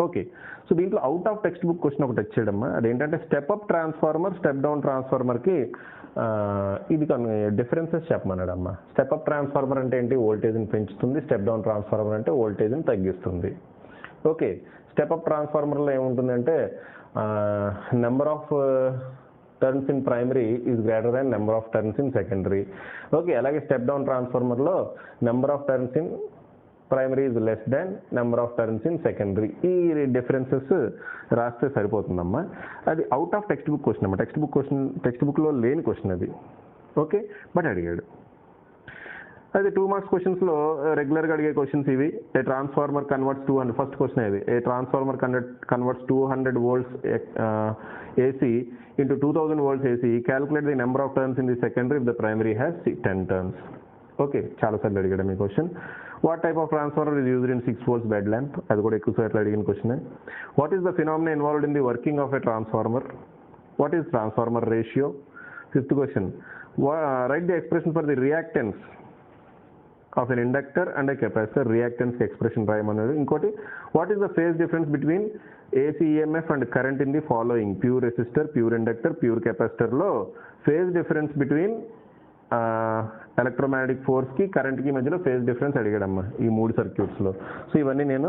ఓకే, సో దీంట్లో out of textbook question ఒకటి వచ్చేయడమ్మా. అదేంటంటే step up transformer, step down ట్రాన్స్ఫార్మర్కి ఇది డిఫరెన్సెస్ చెప్పమన్నాడమ్మా. స్టెప్ అప్ ట్రాన్స్ఫార్మర్ అంటే ఏంటి? వోల్టేజ్ని పెంచుతుంది. స్టెప్ డౌన్ ట్రాన్స్ఫార్మర్ అంటే వోల్టేజ్ని తగ్గిస్తుంది. ఓకే, స్టెప్ అప్ ట్రాన్స్ఫార్మర్లో ఏముంటుందంటే number of turns in primary is greater than number of turns in secondary. Okay, అలాగే స్టెప్ డౌన్ ట్రాన్స్ఫార్మర్లో number of turns in primary is less than number of turns in secondary. ఈ differences రాస్తే సరిపోతుందమ్మా. అది out of textbook question అమ్మా. Text బుక్లో లేని question అది. Okay, but అడిగాడు. అది 2 మార్క్స్ క్వశ్చన్స్లో రెగ్యులర్గా అడిగే క్వశ్చన్స్ ఇవి. ఏ ట్రాన్స్ఫార్మర్ కన్వర్ట్స్ 200, ఫస్ట్ క్వశ్చన్ ఇది. ఏ transformer converts 200 volts AC into 2000 volts AC. Calculate the number of turns in the secondary if the primary has 10 turns. Okay, చాలాసార్లు అడిగాడు మీ question. What type of transformer is used in 6 volts bed lamp? అది కూడా ఎక్కువ సార్లు అడిగిన question. What is the phenomena involved in the working of a transformer? What is transformer ratio? 5th question, write the expression for the reactance of an inductor and a capacitor. Reactance expression రాయమన్నాడు. ఇంకోటి, what is the phase difference between AC EMF and current in the following? Pure resistor, pure inductor, pure కెపాసిటర్లో phase difference between electromagnetic ఫోర్స్కి కరెంట్కి మధ్యలో phase difference అడిగాడమ్మా ఈ 3 సర్క్యూట్స్లో. So ఇవన్నీ నేను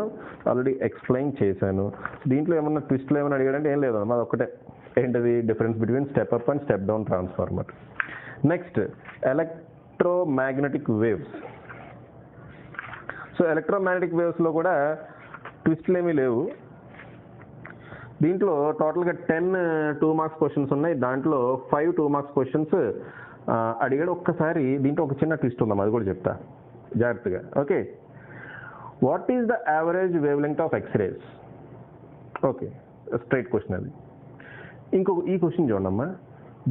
already explain చేశాను. దీంట్లో ఏమన్నా ట్విస్ట్లో ఏమైనా అడిగాడంటే ఏం లేదు, అది ఒక్కటే. ఏంటది? Difference between step up and step down transformer. Next, electromagnetic waves. So electromagnetic వేవ్స్లో కూడా ట్విస్ట్లు ఏమీ లేవు. దీంట్లో టోటల్గా 10 2 మార్క్స్ క్వశ్చన్స్ ఉన్నాయి. దాంట్లో 5 2 మార్క్స్ క్వశ్చన్స్ అడిగాడు. ఒక్కసారి దీంట్లో ఒక చిన్న ట్విస్ట్ ఉందాం, అది కూడా చెప్తా జాగ్రత్తగా. Okay, what is the average wavelength of X-rays? Okay, straight question అది. ఈ క్వశ్చన్ చూడమ్మా.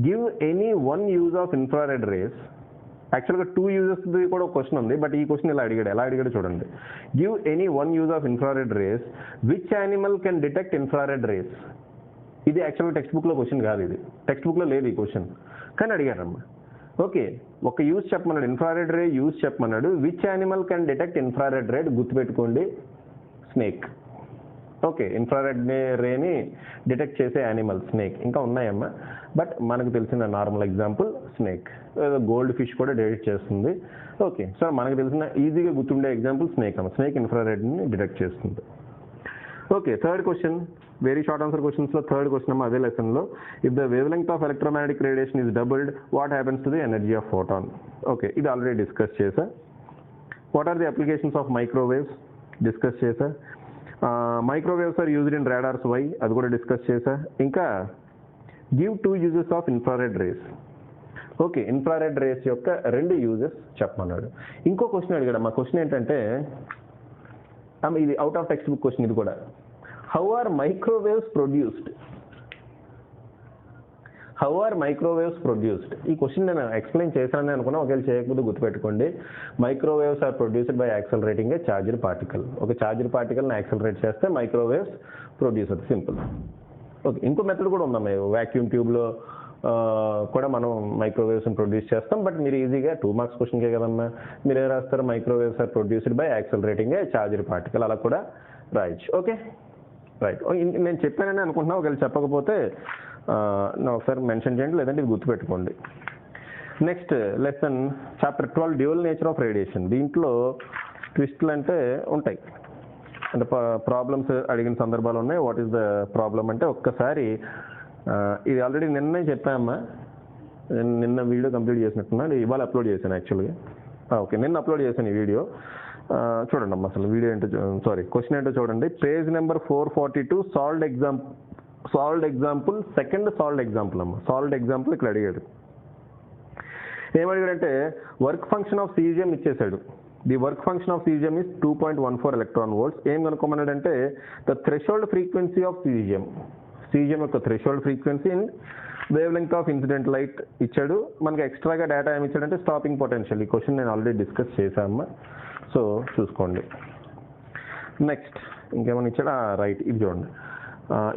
Give any 1 use of infrared rays. యాక్చువల్గా 2 యూజెస్ కూడా ఒక క్వశ్చన్ ఉంది, బట్ ఈ క్వశ్చన్ ఎలా అడిగాడు చూడండి. Give any 1 use of infrared race, which animal can detect infrared race? ఇది యాక్చువల్గా టెక్స్ట్ బుక్లో క్వశ్చన్ కాదు, ఇది టెక్స్ట్ బుక్లో లేదు ఈ క్వశ్చన్, కానీ అడిగారమ్మా. ఓకే, ఒక యూజ్ చెప్పమన్నాడు, ఇన్ఫ్రారెడ్ రే యూజ్ చెప్పమన్నాడు. Which animal can detect infrared ray? గుర్తుపెట్టుకోండి, స్నేక్. ఓకే, ఇన్ఫ్రారెడ్ రేని డిటెక్ట్ చేసే యానిమల్ స్నేక్. ఇంకా ఉన్నాయమ్మా, బట్ మనకు తెలిసిన normal example snake. Goldfish కూడా డిటెక్ట్ చేస్తుంది. ఓకే, సో మనకు తెలిసిన ఈజీగా గుర్తుండే ఎగ్జాంపుల్ స్నేక్ అమ్మ. స్నేక్ ఇన్ఫ్రారెడ్ని డిటెక్ట్ చేస్తుంది. Okay, third question, very short answer క్వశ్చన్స్లో థర్డ్ క్వశ్చన్ అదే లెసన్లో, if the wavelength of electromagnetic radiation is doubled what happens to the energy of photon. Okay, ఇది ఆల్రెడీ డిస్కస్ చేశా. What are the applications of microwaves discuss చేశా. Microwaves are used in radars why, అది కూడా discuss చేశా. ఇంకా give 2 uses of infrared rays. Okay, infrared rays యొక్క 2 uses చెప్పమన్నాడు. ఇంకో క్వశ్చన్ అడిగాడు. మా క్వశ్చన్ ఏంటంటే, ఇది out of textbook question ఇది కూడా. How are microwaves produced? How are microwaves produced? ఈ క్వశ్చన్ నేను ఎక్స్ప్లెయిన్ చేశానని అనుకున్నా, ఒకవేళ చేయకపోతే గుర్తుపెట్టుకోండి. Microwaves are produced by accelerating a charged particle. ఒక చార్జ్డ్ పార్టికల్ని యాక్సలరేట్ చేస్తే మైక్రోవేవ్స్ ప్రొడ్యూస్ అవుతుంది. సింపుల్. ఓకే, ఇంకో మెథడ్ కూడా ఉందమ్మా. వ్యాక్యూమ్ ట్యూబ్లో కూడా మనం మైక్రోవేవ్స్ని ప్రొడ్యూస్ చేస్తాం. బట్ మీరు ఈజీగా 2 మార్క్స్ క్వశ్చన్కే కదమ్మా, మీరు ఏం రాస్తారు? Microwaves are produced by accelerating a charged particle, అలా కూడా రాయొచ్చు. Okay, right. నేను చెప్పానని అనుకుంటున్నా, ఒకవేళ చెప్పకపోతే ఒకసారి మెన్షన్ చేయండి, లేదంటే ఇది గుర్తుపెట్టుకోండి. Next lesson chapter 12 dual nature of radiation. దీంట్లో ట్విస్ట్లు అంటే ఉంటాయి, అంటే ప్రాబ్లమ్స్ అడిగిన సందర్భాలు ఉన్నాయి. వాట్ ఈస్ ద ప్రాబ్లం అంటే, ఒక్కసారి ఇది ఆల్రెడీ నిన్నే చెప్పామ్మా, నిన్న వీడియో కంప్లీట్ చేసినట్టున్నా, ఇవాళ అప్లోడ్ చేశాను యాక్చువల్గా. ఓకే, నిన్న అప్లోడ్ చేశాను ఈ వీడియో. చూడండి అమ్మా, అసలు వీడియో ఏంటో క్వశ్చన్ ఏంటో చూడండి. Page number 442 solved example second solved example అమ్మా. సాల్వ్డ్ ఎగ్జాంపుల్ ఇక్కడ అడిగాడు. ఏమడిగాడంటే, వర్క్ ఫంక్షన్ ఆఫ్ సీజియం ఇచ్చేసాడు. The work function of caesium is 2.14 electron volts. ఏం కనుక్కోమన్నాడంటే, the threshold frequency of caesium యొక్క threshold frequency and wavelength of incident light ఇచ్చాడు. మనకి ఎక్స్ట్రాగా డేటా ఏమి ఇచ్చాడంటే స్టాపింగ్ పొటెన్షియల్. ఈ క్వశ్చన్ నేను ఆల్రెడీ డిస్కస్ చేశామమ్మా, సో చూసుకోండి. నెక్స్ట్ ఇంకేమైనా ఇచ్చాడా? రైట్, ఇది చూడండి.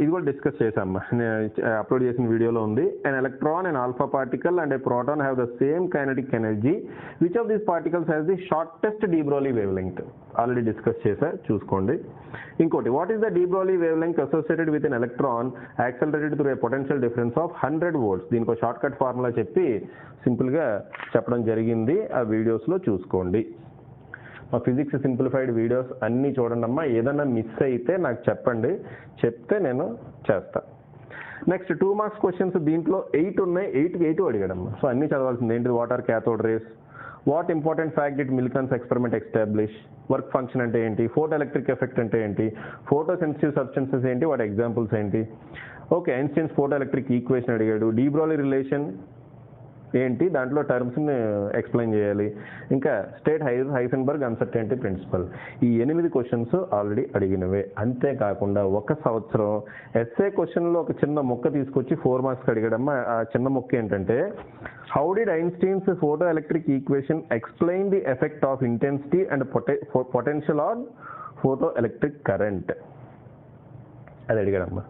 ఇది కూడా డిస్కస్ చేశామ్మా, నేను అప్లోడ్ చేసిన వీడియోలో ఉంది. an electron, an alpha particle and a proton have the same kinetic energy. Which of these particles has the shortest de Broglie wavelength? Already discuss చేశా, చూసుకోండి. ఇంకోటి, what is the de Broglie wavelength associated with an electron accelerated through a potential difference of 100 volts? దీనికి ఒక short cut formula చెప్పి సింపుల్గా చెప్పడం జరిగింది, ఆ వీడియోస్లో చూసుకోండి. మా ఫిజిక్స్ సింప్లిఫైడ్ వీడియోస్ అన్నీ చూడండి అమ్మా. ఏదన్నా మిస్ అయితే నాకు చెప్పండి, చెప్తే నేను చేస్తా. నెక్స్ట్ 2 మార్క్స్ క్వశ్చన్స్, దీంట్లో 8 ఉన్నాయి. 8కి 8 అడిగాడమ్మా. సో అన్నీ చదవాల్సింది ఏంటి? What are cathode rays, what important fact did Millikan's experiment establish, work function అంటే ఏంటి, ఫోటో ఎలక్ట్రిక్ ఎఫెక్ట్ అంటే ఏంటి, ఫోటో సెన్సిటివ్ సబ్స్టెన్సెస్ ఏంటి, వాటి ఎగ్జాంపుల్స్ ఏంటి. Okay, Einstein's photo electric equation అడిగాడు. డీ బ్రోలీ రిలేషన్ ఏంటి, దాంట్లో టర్మ్స్ని ఎక్స్ప్లెయిన్ చేయాలి. ఇంకా స్టేట్ హైసెన్బర్గ్ అన్సర్టెనిటీ ప్రిన్సిపల్. ఈ 8 క్వశ్చన్స్ ఆల్రెడీ అడిగినవే. అంతేకాకుండా ఒక సంవత్సరం ఎస్ఏ క్వశ్చన్లో ఒక చిన్న మొక్క తీసుకొచ్చి 4 మార్క్స్కి అడిగాడమ్మా. ఆ చిన్న మొక్క ఏంటంటే, how did Einstein's photo electric equation explain the effect of intensity and potential on photo electric current, అది అడిగాడమ్మా.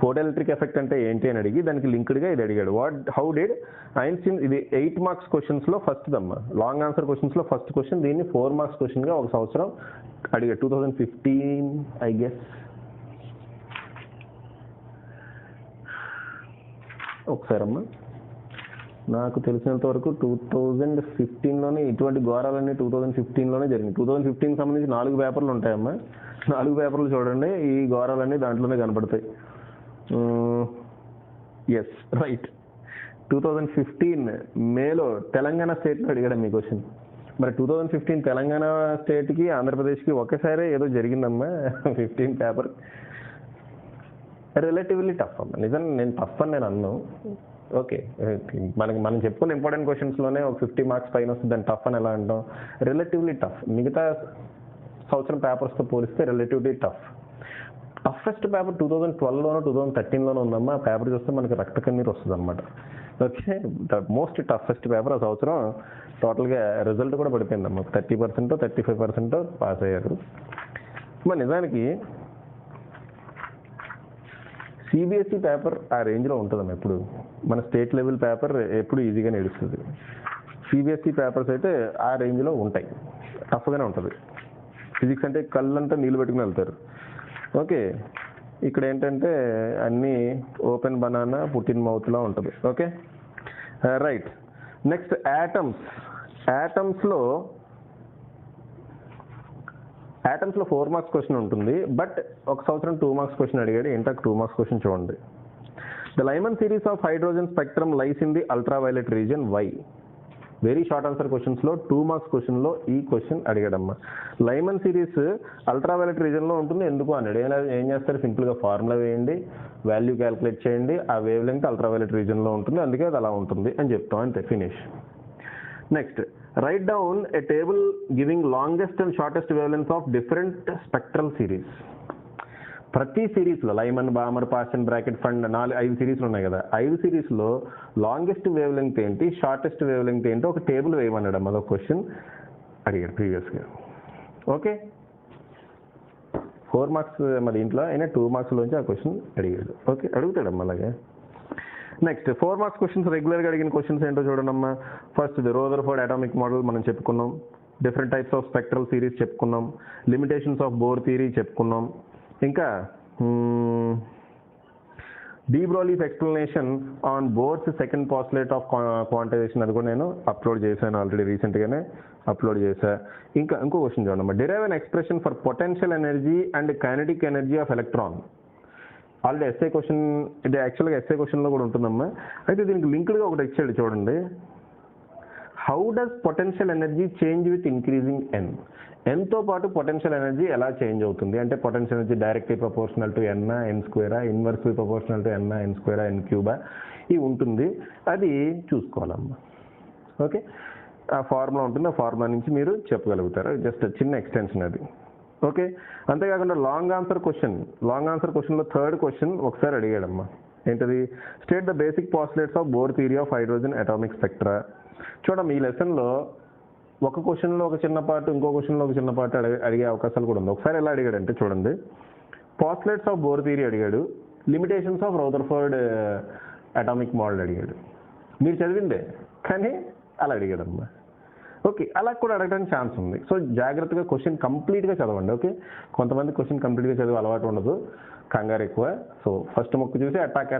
ఫోటో ఎలక్ట్రిక్ ఎఫెక్ట్ అంటే ఏంటి అని అడిగి దానికి లింక్డ్గా ఇది అడిగాడు. హౌ డిడ్ ఐన్స్టీన్, ఇది 8 మార్క్స్ క్వశ్చన్స్లో ఫస్ట్ దమ్మా, లాంగ్ ఆన్సర్ క్వశ్చన్స్లో ఫస్ట్ క్వశ్చన్. దీన్ని 4 మార్క్స్ క్వశ్చన్గా ఒక సంవత్సరం అడిగాడు. 2015 ఐ గెస్. ఒకసారమ్మా, నాకు తెలిసినంత వరకు 2015లోనే ఇటువంటి ఘోరాలన్నీ 2015లోనే జరిగింది. 2015 సంబంధించి 4 పేపర్లు ఉంటాయమ్మా. 4 పేపర్లు చూడండి, ఈ ఘోరాలన్నీ దాంట్లోనే కనపడతాయి. Yes, right. 2015 మేలో తెలంగాణ స్టేట్లో అడిగాడు మీ క్వశ్చన్. మరి 2015 తెలంగాణ స్టేట్కి ఆంధ్రప్రదేశ్కి ఒకేసారి ఏదో జరిగిందమ్మా 15 పేపర్. రిలేటివ్లీ టఫ్ అమ్మా. నిజం, నేను టఫ్ అని నేను అన్నాను. ఓకే, మనం చెప్పుకున్న ఇంపార్టెంట్ క్వశ్చన్స్లోనే ఒక 50 మార్క్స్ పైన వస్తుంది, దాన్ని టఫ్ అని ఎలా అంటాం? Relatively tough. మిగతా సంవత్సరం పేపర్స్తో పోలిస్తే రిలేటివ్లీ టఫ్. టఫెస్ట్ పేపర్ 2012లోనో 2013లోనో ఉందమ్మా. ఆ పేపర్ చూస్తే మనకి రక్త కన్నీరు వస్తుంది అనమాట. Okay, the most toughest paper. ఆ సంవత్సరం టోటల్గా రిజల్ట్ కూడా పడిపోయిందమ్మా. 30% 35% పాస్ అయ్యారు. మరి నిజానికి సిబిఎస్ఈ పేపర్ ఆ రేంజ్లో ఉంటుందమ్మా. ఎప్పుడు మన స్టేట్ లెవెల్ పేపర్ ఎప్పుడు ఈజీగా నడుస్తుంది. సిబిఎస్ఈ పేపర్స్ అయితే ఆ రేంజ్లో ఉంటాయి, టఫ్గానే ఉంటుంది. ఫిజిక్స్ అంటే కళ్ళంతా నీళ్ళు పెట్టుకుని వెళ్తారు. ఓకే, ఇక్కడ ఏంటంటే అన్నీ ఓపెన్ బనానా పుట్టిన మౌత్లో ఉంటుంది. Okay, right. నెక్స్ట్ యాటమ్స్లో ఆటమ్స్లో 4 మార్క్స్ క్వశ్చన్ ఉంటుంది, బట్ ఒక సంవత్సరం 2 మార్క్స్ క్వశ్చన్ అడిగాడు. ఏంటో 2 మార్క్స్ క్వశ్చన్ చూడండి. The Lyman series of hydrogen spectrum lies in the ultraviolet region why. Very short answer క్వశ్చన్స్లో 2 మార్క్స్ క్వశ్చన్లో ఈ క్వశ్చన్ అడిగాడమ్మా. లైమన్ సిరీస్ అల్ట్రావైలెట్ రీజియన్లో ఉంటుంది ఎందుకు అన్నాడు. ఏం చేస్తారు, సింపుల్గా ఫార్ములా వేయండి, వాల్యూ క్యాలిక్యులేట్ చేయండి, ఆ వేవ్ లెంగ్త్ అల్ట్రావైలెట్ రీజియన్లో ఉంటుంది, అందుకే అది అలా ఉంటుంది అని చెప్తాం, అంతే, finish. Next, right down A table giving longest and shortest wave length of different spectral series. ప్రతి సిరీస్లో లైమన్, బామర్, పాస్టన్, బ్రాకెట్, ఫండ్ 5 సిరీస్లు ఉన్నాయి కదా, 5 సిరీస్లో లాంగెస్ట్ వేవ్ లెంగ్త్ ఏంటి, షార్టెస్ట్ వేవ్ లెంగ్త్ ఏంటి ఒక టేబుల్ వేయమన్నాడు. అదొక క్వశ్చన్ అడిగాడు ప్రీవియస్గా. ఓకే, 4 మార్క్స్ మరి ఇంట్లో అయినా 2 మార్క్స్లోంచి ఆ క్వశ్చన్ అడిగాడు. ఓకే, అడుగుతాడమ్మా అలాగే. నెక్స్ట్ 4 మార్క్స్ క్వశ్చన్స్ రెగ్యులర్గా అడిగిన క్వశ్చన్స్ ఏంటో చూడండమ్మా. ఫస్ట్ రదర్ఫోర్డ్ అటామిక్ మోడల్ మనం చెప్పుకున్నాం, different types of spectral series చెప్పుకున్నాం, లిమిటేషన్స్ ఆఫ్ బోర్ థియరీ చెప్పుకున్నాం, ఇంకా de Broglie's explanation on Bohr's second postulate of quantization, అది కూడా నేను అప్లోడ్ చేశాను ఆల్రెడీ, రీసెంట్గానే అప్లోడ్ చేశా. ఇంకో క్వశ్చన్ చూడమ్మా. Derive an expression for potential energy and kinetic energy of electron. Already SA question, ఇది యాక్చువల్గా ఎస్ఏ క్వశ్చన్లో కూడా ఉంటుందమ్మా. అయితే దీనికి లింక్డ్గా ఒకటి ఇచ్చాడు చూడండి. How does potential energy change with increasing n. ఎన్తో పాటు పొటెన్షియల్ ఎనర్జీ ఎలా చేంజ్ అవుతుంది అంటే, potential energy directly proportional to n స్క్వేరా, ఇన్వర్స్లీ ప్రపోర్షనల్ టు ఎన్ స్క్వేరా, ఎన్ క్యూబా ఇవి ఉంటుంది, అది చూసుకోవాలమ్మా. ఓకే, ఆ ఫార్ములా ఉంటుంది, ఆ ఫార్ములా నుంచి మీరు చెప్పగలుగుతారు, జస్ట్ చిన్న ఎక్స్టెన్షన్ అది. ఓకే, అంతేకాకుండా లాంగ్ ఆన్సర్ క్వశ్చన్లో 3rd క్వశ్చన్ ఒకసారి అడిగాడమ్మా. ఏంటది, state the basic postulates of Bohr theory of hydrogen atomic spectra. చూడమ్మా, ఈ లెసన్లో ఒక క్వశ్చన్లో ఒక చిన్న పార్ట్, ఇంకో క్వశ్చన్లో ఒక చిన్న పార్ట్ అడిగే అవకాశాలు కూడా ఉంది. ఒకసారి ఎలా అడిగాడంటే చూడండి, పాస్టులేట్స్ ఆఫ్ బోర్ థియరీ అడిగాడు, లిమిటేషన్స్ ఆఫ్ రదర్ఫోర్డ్ అటామిక్ మోడల్ అడిగాడు. మీరు చదివిందే కానీ అలా అడిగాడమ్మా. ఓకే, అలా కూడా అడగడానికి ఛాన్స్ ఉంది. సో జాగ్రత్తగా క్వశ్చన్ కంప్లీట్గా చదవండి. ఓకే, కొంతమంది క్వశ్చన్ కంప్లీట్గా చదివి అలవాటు ఉండదు, కంగారు ఎక్కువ. సో ఫస్ట్ మొక్క చూసి అటాక్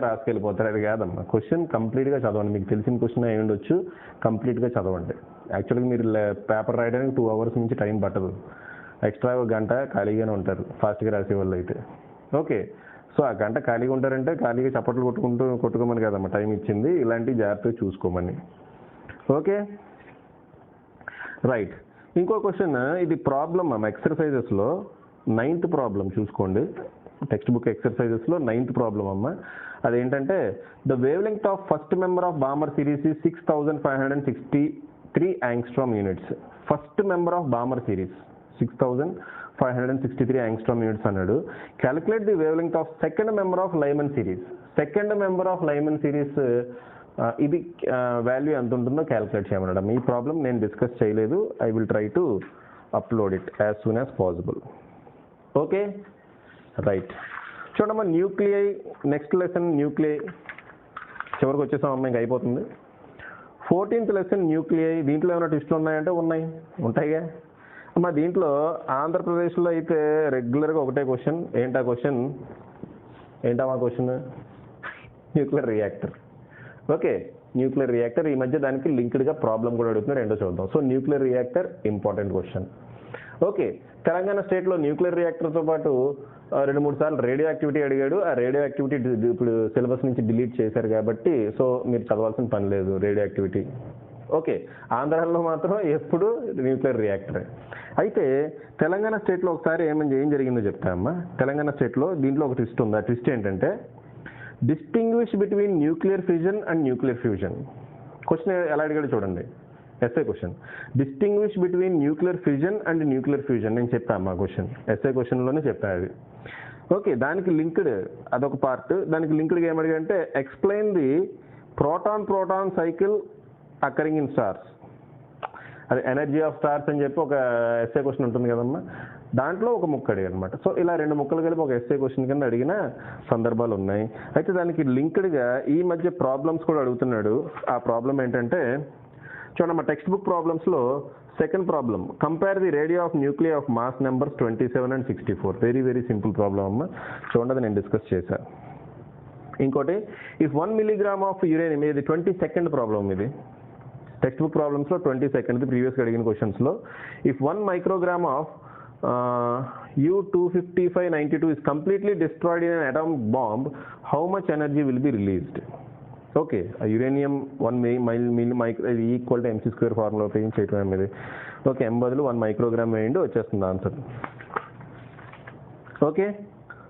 రాసుకెళ్ళిపోతారు, అది కాదమ్మా. క్వశ్చన్ కంప్లీట్గా చదవండి. మీకు తెలిసిన క్వశ్చన్ అయి ఉండొచ్చు, కంప్లీట్గా చదవండి. యాక్చువల్గా మీరు పేపర్ రాయడానికి 2 అవర్స్ నుంచి టైం పట్టదు, ఎక్స్ట్రా 1 గంట ఖాళీగానే ఉంటారు ఫాస్ట్గా రాసే వాళ్ళు అయితే. ఓకే, సో ఆ గంట ఖాళీగా ఉంటారంటే ఖాళీగా చప్పట్లు కొట్టుకోమని కదమ్మా టైం ఇచ్చింది, ఇలాంటివి జాగ్రత్తగా చూసుకోమని. Okay, right. ఇంకో క్వశ్చన్, ఇది ప్రాబ్లమ్ అమ్మ, ఎక్సర్సైజెస్లో 9th ప్రాబ్లం చూసుకోండి. టెక్స్ట్ బుక్ ఎక్సర్సైజెస్లో 9th ప్రాబ్లం అమ్మ. అదేంటంటే, the wavelength of first member of Balmer series 6563 angstrom units. First member of Balmer series 6563 angstrom units అన్నాడు. Calculate the wavelength of second member of Lyman series. Second member of Lyman series ఇది value ఎంత ఉంటుందో calculate చేయమన్నాడు. ఈ problem నేను discuss చేయలేదు, I will try to upload it as soon as possible. Okay, right. చూడమ్మా, nuclei, next lesson nuclei, చివరికి వచ్చేసామమ్మా, ఇంకా అయిపోతుంది. 14th lesson nuclei. దీంట్లో ఏమైనా ట్విస్టులు ఉన్నాయంటే ఉంటాయిగా అమ్మా. దీంట్లో ఆంధ్రప్రదేశ్లో అయితే రెగ్యులర్గా ఒకటే క్వశ్చన్. ఏంటా question, nuclear reactor. Okay, nuclear reactor. ఈ మధ్య దానికి లింక్డ్గా ప్రాబ్లం కూడా అడుగుతున్నారు, ఏంటో చూద్దాం. So nuclear reactor important question. Okay, Telangana స్టేట్లో న్యూక్లియర్ రియాక్టర్తో పాటు 2-3 సార్లు రేడియో యాక్టివిటీ అడిగాడు. ఆ రేడియో యాక్టివిటీ ఇప్పుడు సిలబస్ నుంచి డిలీట్ చేశారు కాబట్టి సో మీరు చదవాల్సిన పని లేదు రేడియో యాక్టివిటీ. ఓకే, ఆంధ్రాలో మాత్రం ఎప్పుడు న్యూక్లియర్ రియాక్టర్. అయితే తెలంగాణ స్టేట్లో ఒకసారి ఏం జరిగిందో చెప్తామమ్మా. తెలంగాణ స్టేట్లో దీంట్లో ఒక ట్విస్ట్ ఉంది. ఆ ట్విస్ట్ ఏంటంటే, distinguish between nuclear fusion and nuclear fusion. Question ఎలా అడిగాడు చూడండి, SA question. Distinguish between nuclear fusion and nuclear fusion. నేను చెప్పాను మా క్వశ్చన్, ఎస్ఏ క్వశ్చన్లోనే చెప్పాను అది. ఓకే, దానికి లింక్డ్ అదొక పార్ట్. దానికి లింక్డ్గా ఏమడిగాడంటే, explain the proton cycle occurring in stars. అది ఎనర్జీ ఆఫ్ స్టార్స్ అని చెప్పి ఒక ఎస్ఏ క్వశ్చన్ ఉంటుంది కదమ్మా, దాంట్లో ఒక ముక్క అడిగాడు అనమాట. సో ఇలా 2 ముక్కలు కలిపి ఒక ఎస్ఏ క్వశ్చన్ కింద అడిగిన సందర్భాలు ఉన్నాయి. అయితే దానికి లింక్డ్గా ఈ మధ్య ప్రాబ్లమ్స్ కూడా అడుగుతున్నాడు. ఆ ప్రాబ్లం ఏంటంటే చూడమ్మా, టెక్స్ట్ బుక్ ప్రాబ్లమ్స్లో second problem, compare the radio of nuclear of mass numbers 27 and 64. Very simple problem అమ్మ, చూడండి, నేను డిస్కస్ చేశాను. ఇంకోటి, ఇఫ్ 1 milligram ఆఫ్ యురేనియం, ఇది 22nd ప్రాబ్లం. ఇది టెక్స్ట్ బుక్ ప్రాబ్లమ్స్లో 22nd, ప్రీవియస్గా అడిగిన క్వశ్చన్స్లో. ఇఫ్ 1 microgram ఆఫ్ U-255-92 is completely destroyed in an atomic bomb, how much energy will be released? Okay, uranium 1 equal to MC² formula ఉపయోగించి చేయటం అనేది. Okay, M బదులు 1 మైక్రోగ్రామ్ వేయండి, వచ్చేస్తుంది ఆన్సర్. ఓకే,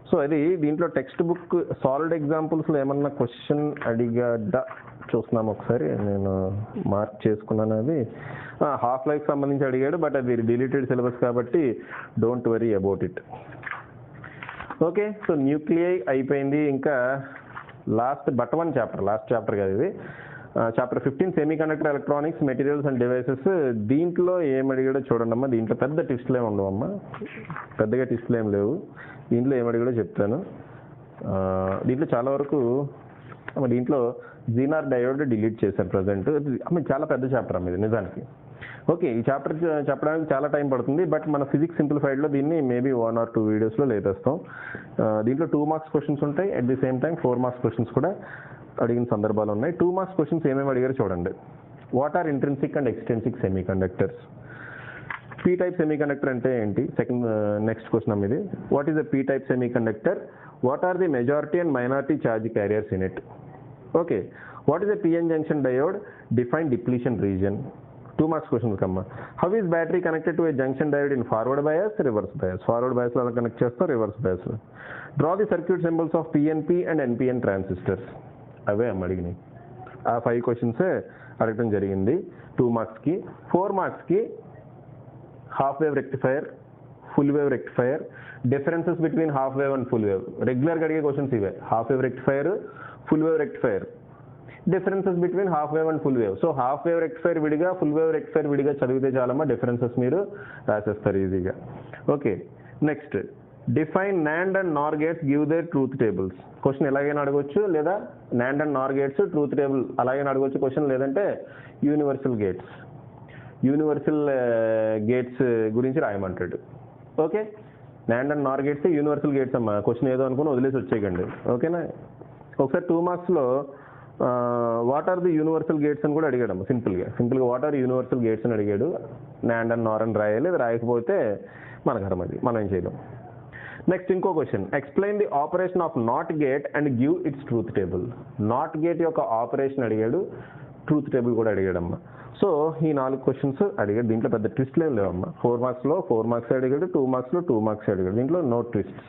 సో అది దీంట్లో టెక్స్ట్ బుక్ సాలిడ్ ఎగ్జాంపుల్స్లో ఏమన్నా క్వశ్చన్ అడిగాడా చూస్తున్నాము ఒకసారి. నేను మార్క్ చేసుకున్నాను, అది హాఫ్ లైఫ్ సంబంధించి అడిగాడు, బట్ అది డిలీటెడ్ సిలబస్ కాబట్టి don't worry about it. Okay, so nuclei అయిపోయింది. ఇంకా last but 1 chapter, last chapter కాదు ఇది, chapter 15 semi conductor electronics materials and devices. దీంట్లో ఏం అడిగాడో చూడండి అమ్మా. దీంట్లో పెద్ద టిస్టులు ఏమి ఉండవు అమ్మా, పెద్దగా టిస్టులు ఏం లేవు. దీంట్లో ఏం అడిగాడో చెప్తాను. దీంట్లో చాలా వరకు దీంట్లో జీనార్ డయోడ్ డిలీట్ చేశారు ప్రజెంట్. చాలా పెద్ద చాప్టర్ అమ్మ ఇది నిజానికి. ఓకే, ఈ చాప్టర్ చెప్పడానికి చాలా టైం పడుతుంది, బట్ మన ఫిజిక్స్ సింప్లిఫైడ్లో దీన్ని మేబీ 1 or 2 వీడియోస్లో లేపేస్తాం. దీంట్లో 2 మార్క్స్ క్వశ్చన్స్ ఉంటాయి, at the same time 4 marks questions కూడా అడిగిన సందర్భాలు ఉన్నాయి. 2 మార్క్స్ క్వశ్చన్స్ ఏమేమి అడిగారు చూడండి. What are intrinsic and extrinsic semiconductors? P type semiconductor అంటే ఏంటి? నెక్స్ట్ క్వశ్చన్ అమ్మ ఇది. What is the P type semiconductor? What are the majority and minority charge carriers in it? Okay, what is the PN junction diode? Define depletion region. 2 marks questions కమ్మా. How is battery connected to a junction diode in forward bias, reverse bias? Forward బయాస్లో అలా connect చేస్తాం, reverse బయాస్లో. Draw the circuit symbols of PNP and NPN transistors. అవే అమ్మ అడిగినాయి. ఆ 5 క్వశ్చన్సే అడగటం జరిగింది 2 మార్క్స్కి. 4 మార్క్స్కి half wave rectifier, full wave rectifier, differences between half wave and full wave. రెగ్యులర్గా అడిగే క్వశ్చన్స్ ఇవే. Half wave rectifier, full wave rectifier, differences between half wave and full wave. So half wave rectifier విడిగా, full wave rectifier విడిగా చదివితే చాలమ్మా, differences మీరు రాసేస్తారు ఈజీగా. Okay, next define NAND and NOR gates, give there truth tables. Question ఎలాగైనా అడగొచ్చు, లేదా NAND and NOR gates truth table అలాగైనా అడగొచ్చు క్వశ్చన్, లేదంటే యూనివర్సల్ గేట్స్, యూనివర్సల్ గేట్స్ గురించి రాయమంటాడు. Okay, NAND and NOR gates universal gates అమ్మా. క్వశ్చన్ ఏదో అనుకుని వదిలేసి వచ్చేయకండి, ఓకేనా. ఒకసారి 2 మార్క్స్లో what are the universal gates అని కూడా అడిగాడమ్మ. సింపుల్గా వాట్ ఆర్ యూనివర్సల్ గేట్స్ అని అడిగాడు. NAND అండ్ NOR అని రాయాలి, అది రాయకపోతే మన కర్మ, అది మనం ఏం చేయలేం. నెక్స్ట్ ఇంకో question, explain the operation of not gate and give it's truth table. Not gate యొక్క ఆపరేషన్ అడిగాడు, ట్రూత్ టేబుల్ కూడా అడిగాడమ్మా. సో ఈ 4 క్వశ్చన్స్ అడిగాడు. దీంట్లో పెద్ద ట్విస్ట్లు ఏం లేవమ్మా. 4 మార్క్స్లో 4 మార్క్స్ అడిగాడు, 2 మార్క్స్లో 2 మార్క్స్ అడిగాడు. దీంట్లో no twist.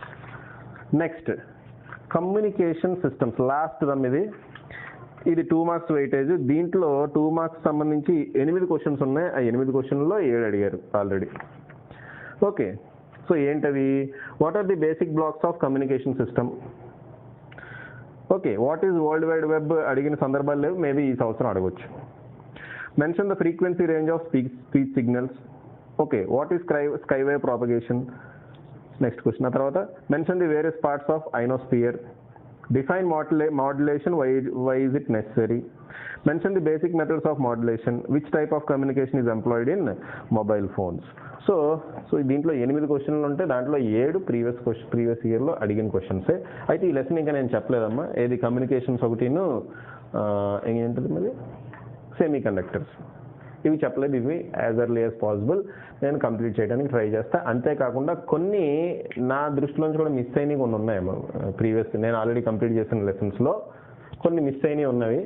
Next communication systems, last దమ్ ఇది 2 మార్క్స్ వెయిటేజ్. దీంట్లో 2 మార్క్స్ సంబంధించి 8 క్వశ్చన్స్ ఉన్నాయి. ఆ 8 క్వశ్చన్లో 7 అడిగారు ఆల్రెడీ. ఓకే, సో ఏంటవి? What are the basic blocks of communication system? Okay, what is world wide web అడిగిన సందర్భాలు లేవు, మేబీ ఈ సంవత్సరం అడగవచ్చు. Mention the frequency range of speech signals. Okay, what is skywave propagation? Next question. ఆ తర్వాత mention the various parts of ionosphere. Define modulation, why is it necessary? Mention the basic methods of modulation. Which type of communication is employed in mobile phones? So దీంట్లో 8 క్వశ్చన్లు ఉంటే దాంట్లో 7 previous ఇయర్లో అడిగిన క్వశ్చన్సే. అయితే ఈ లెసన్ ఇంకా నేను చెప్పలేదమ్మా. ఏది కమ్యూనికేషన్స్ ఒకటిను ఏంటది మరి సెమీ కండక్టర్స్, ఇవి చెప్పలేదు. ఇవి యాజ్ ఎర్లీ యాజ్ పాసిబుల్ నేను కంప్లీట్ చేయడానికి ట్రై చేస్తా. అంతేకాకుండా కొన్ని నా దృష్టిలోంచి కూడా మిస్ అయినవి కొన్ని ఉన్నాయేమో. ప్రీవియస్ నేను ఆల్రెడీ కంప్లీట్ చేసిన లెసన్స్లో కొన్ని మిస్ అయినవి ఉన్నవి.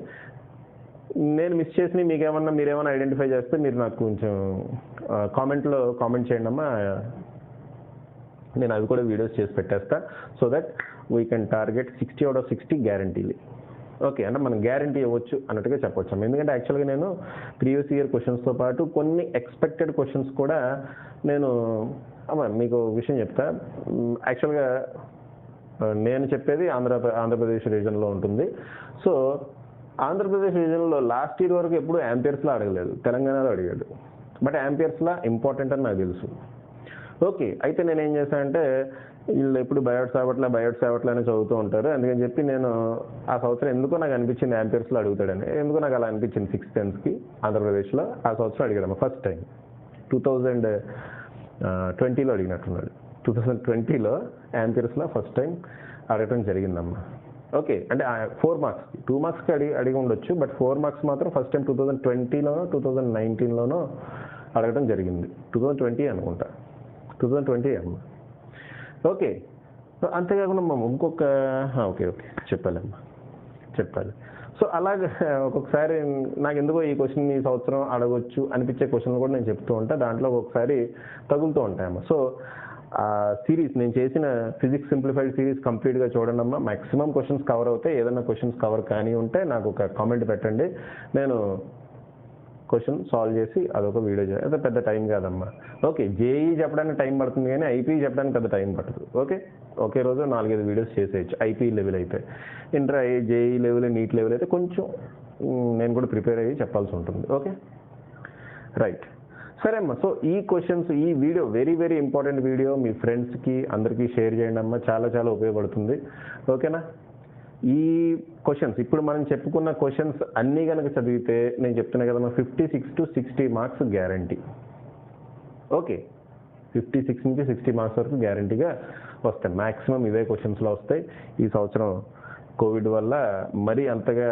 నేను మిస్ చేసినవి మీరేమన్నా ఐడెంటిఫై చేస్తే మీరు నాకు కొంచెం కామెంట్ చేయండి అమ్మా. నేను అవి కూడా వీడియోస్ చేసి పెట్టేస్తా. So that we can target 60 out of 60 guaranteedly. Okay, అంటే మనం గ్యారంటీ ఇవ్వచ్చు అన్నట్టుగా చెప్పొచ్చాము. ఎందుకంటే యాక్చువల్గా నేను ప్రీవియస్ ఇయర్ క్వశ్చన్స్తో పాటు కొన్ని ఎక్స్పెక్టెడ్ క్వశ్చన్స్ కూడా నేను మీకు విషయం చెప్తా. యాక్చువల్గా నేను చెప్పేది ఆంధ్రప్రదేశ్ రీజన్లో ఉంటుంది. సో ఆంధ్రప్రదేశ్ రీజన్లో లాస్ట్ ఇయర్ వరకు ఎప్పుడు యాంపియర్స్లో అడగలేదు, తెలంగాణలో అడిగాడు. బట్ యాంపియర్స్లో ఇంపార్టెంట్ అని నాకు తెలుసు. ఓకే, అయితే నేను ఏం చేశానంటే వీళ్ళు ఎప్పుడు బయోట్స్ అవ్వట్లే అని చదువుతూ ఉంటారు. అందుకని చెప్పి నేను ఆ సంవత్సరం ఎందుకో నాకు అనిపించింది యాంపియర్స్లో అడుగుతాడని. ఎందుకో నాకు అలా అనిపించింది 6th, 10thకి ఆంధ్రప్రదేశ్లో ఆ సంవత్సరం అడిగాడు. ఫస్ట్ టైం 2020లో అడిగినట్టున్నాడు. 2020లో యాంపియర్స్లో ఫస్ట్ టైం అడగటం జరిగిందమ్మా. ఓకే, అంటే 4 మార్క్స్కి 2 మార్క్స్కి అడిగి ఉండొచ్చు, బట్ 4 మార్క్స్ మాత్రం ఫస్ట్ టైం 2020లోనో 2019లోనో అడగటం జరిగింది. 2020 అనుకుంటా. 2020 అమ్మ. ఓకే, అంతేకాకుండా అమ్మ ఇంకొక ఓకే చెప్పాలి. సో అలాగే ఒక్కొక్కసారి నాకు ఎందుకో ఈ క్వశ్చన్ ఈ సంవత్సరం అడగొచ్చు అనిపించే క్వశ్చన్లు కూడా నేను చెప్తూ ఉంటా, దాంట్లో ఒక్కొక్కసారి తగులుతూ ఉంటాయమ్మ. సో ఆ సిరీస్ నేను చేసిన ఫిజిక్స్ సింప్లిఫైడ్ సిరీస్ కంప్లీట్గా చూడండి అమ్మా. మ్యాక్సిమం క్వశ్చన్స్ కవర్ అవుతాయి. ఏదైనా క్వశ్చన్స్ కవర్ కానీ ఉంటే నాకు ఒక కామెంట్ పెట్టండి, నేను క్వశ్చన్ సాల్వ్ చేసి అదొక వీడియో చేయాలి. అదే పెద్ద టైం కాదమ్మా. ఓకే, జేఈ చెప్పడానికి టైం పడుతుంది కానీ ఐపీ చెప్పడానికి పెద్ద టైం పట్టదు. ఓకే, ఒకే రోజు 4-5 వీడియోస్ చేసేయచ్చు ఐపీ లెవెల్ అయితే. Inter JEE level NEET level అయితే కొంచెం నేను కూడా ప్రిపేర్ అయ్యి చెప్పాల్సి ఉంటుంది. ఓకే రైట్, సరే అమ్మా. సో ఈ క్వశ్చన్స్, ఈ video very very important video, మీ ఫ్రెండ్స్కి అందరికీ షేర్ చేయండి అమ్మా, చాలా ఉపయోగపడుతుంది. ఓకేనా? ఈ క్వశ్చన్స్ ఇప్పుడు మనం చెప్పుకున్న క్వశ్చన్స్ అన్నీ కనుక చదివితే నేను చెప్తున్నా కదమ్మా 56 to 60 మార్క్స్ గ్యారంటీ. ఓకే, 56 నుంచి 60 మార్క్స్ వరకు గ్యారంటీగా వస్తాయి. మ్యాక్సిమం ఇవే క్వశ్చన్స్లో వస్తాయి. ఈ సంవత్సరం కోవిడ్ వల్ల మరీ అంతగా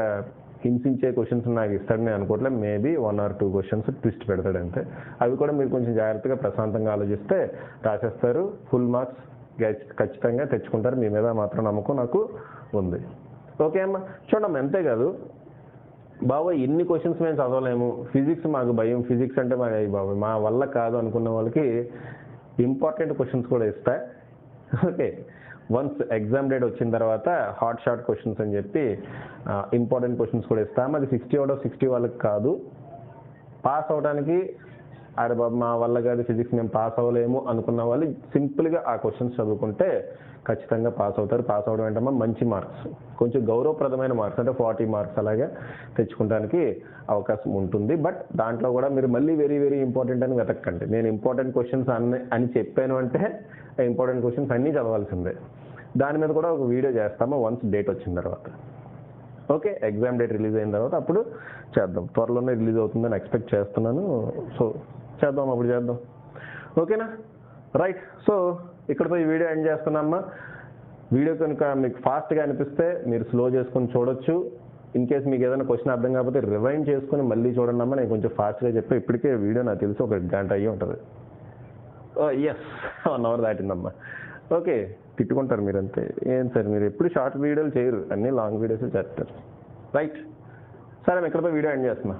హింసించే క్వశ్చన్స్ నాకు ఇస్తాడని అనుకోవట్లేదు. మేబీ 1 or 2 క్వశ్చన్స్ ట్విస్ట్ పెడతాడు అంతే. అవి కూడా మీరు కొంచెం జాగ్రత్తగా ప్రశాంతంగా ఆలోచిస్తే రాసేస్తారు. ఫుల్ మార్క్స్ ఖచ్చితంగా తెచ్చుకుంటారు. మీ మీద మాత్రం నమ్మకం నాకు ఉంది. ఓకే అమ్మా, చూడమ్మా. అంతేకాదు బాబోయ్ ఎన్ని క్వశ్చన్స్ మేము చదవలేము, ఫిజిక్స్ మాకు భయం, ఫిజిక్స్ అంటే మాకు అయ్యి బాబోయ్ మా వల్ల కాదు అనుకున్న వాళ్ళకి ఇంపార్టెంట్ క్వశ్చన్స్ కూడా ఇస్తా. ఓకే, వన్స్ ఎగ్జామ్ డేట్ వచ్చిన తర్వాత హాట్ షార్ట్ క్వశ్చన్స్ అని చెప్పి ఇంపార్టెంట్ క్వశ్చన్స్ కూడా ఇస్తాము. అది 60 out of 60 వాళ్ళకి కాదు. పాస్ అవడానికి అరే బాబు మా వల్ల కాదు ఫిజిక్స్ మేము పాస్ అవ్వలేము అనుకున్న వాళ్ళు సింపుల్గా ఆ క్వశ్చన్స్ చదువుకుంటే ఖచ్చితంగా పాస్ అవుతారు. పాస్ అవడం ఏంటమ్మా మంచి మార్క్స్, కొంచెం గౌరవప్రదమైన మార్క్స్, అంటే 40 మార్క్స్ అలాగే తెచ్చుకోవడానికి అవకాశం ఉంటుంది. బట్ దాంట్లో కూడా మీరు మళ్ళీ వెరీ వెరీ ఇంపార్టెంట్ అని వెతక్కండి. నేను ఇంపార్టెంట్ క్వశ్చన్స్ అని చెప్పాను అంటే ఇంపార్టెంట్ క్వశ్చన్స్ అన్నీ చదవాల్సిందే. దాని మీద కూడా ఒక వీడియో చేస్తాము వన్స్ డేట్ వచ్చిన తర్వాత. ఓకే, ఎగ్జామ్ డేట్ రిలీజ్ అయిన తర్వాత అప్పుడు చేద్దాం. త్వరలోనే రిలీజ్ అవుతుందని ఎక్స్పెక్ట్ చేస్తున్నాను. సో చేద్దాం, అప్పుడు చేద్దాం. ఓకేనా? రైట్. సో ఇక్కడతో ఈ వీడియో ఎండ్ చేస్తున్నామ్మా. వీడియో కనుక మీకు ఫాస్ట్గా అనిపిస్తే మీరు స్లో చేసుకొని చూడొచ్చు. ఇన్ కేస్ మీకు ఏదైనా క్వశ్చన్ అర్థం కాకపోతే రివైండ్ చేసుకుని మళ్ళీ చూడండి అమ్మా. నేను కొంచెం ఫాస్ట్గా చెప్పి ఇప్పటికే వీడియో నాకు తెలిసి 1 గంట అయ్యి ఉంటుంది. Yes, 1 hour దాటిందమ్మా. ఓకే, తిట్టుకుంటారు మీరంతే. ఏం సార్ మీరు ఎప్పుడు షార్ట్ వీడియోలు చేయరు, అన్నీ లాంగ్ వీడియోస్ చేస్తారు. రైట్, సరే ఇక్కడతో వీడియో ఎండ్ చేస్తున్నా.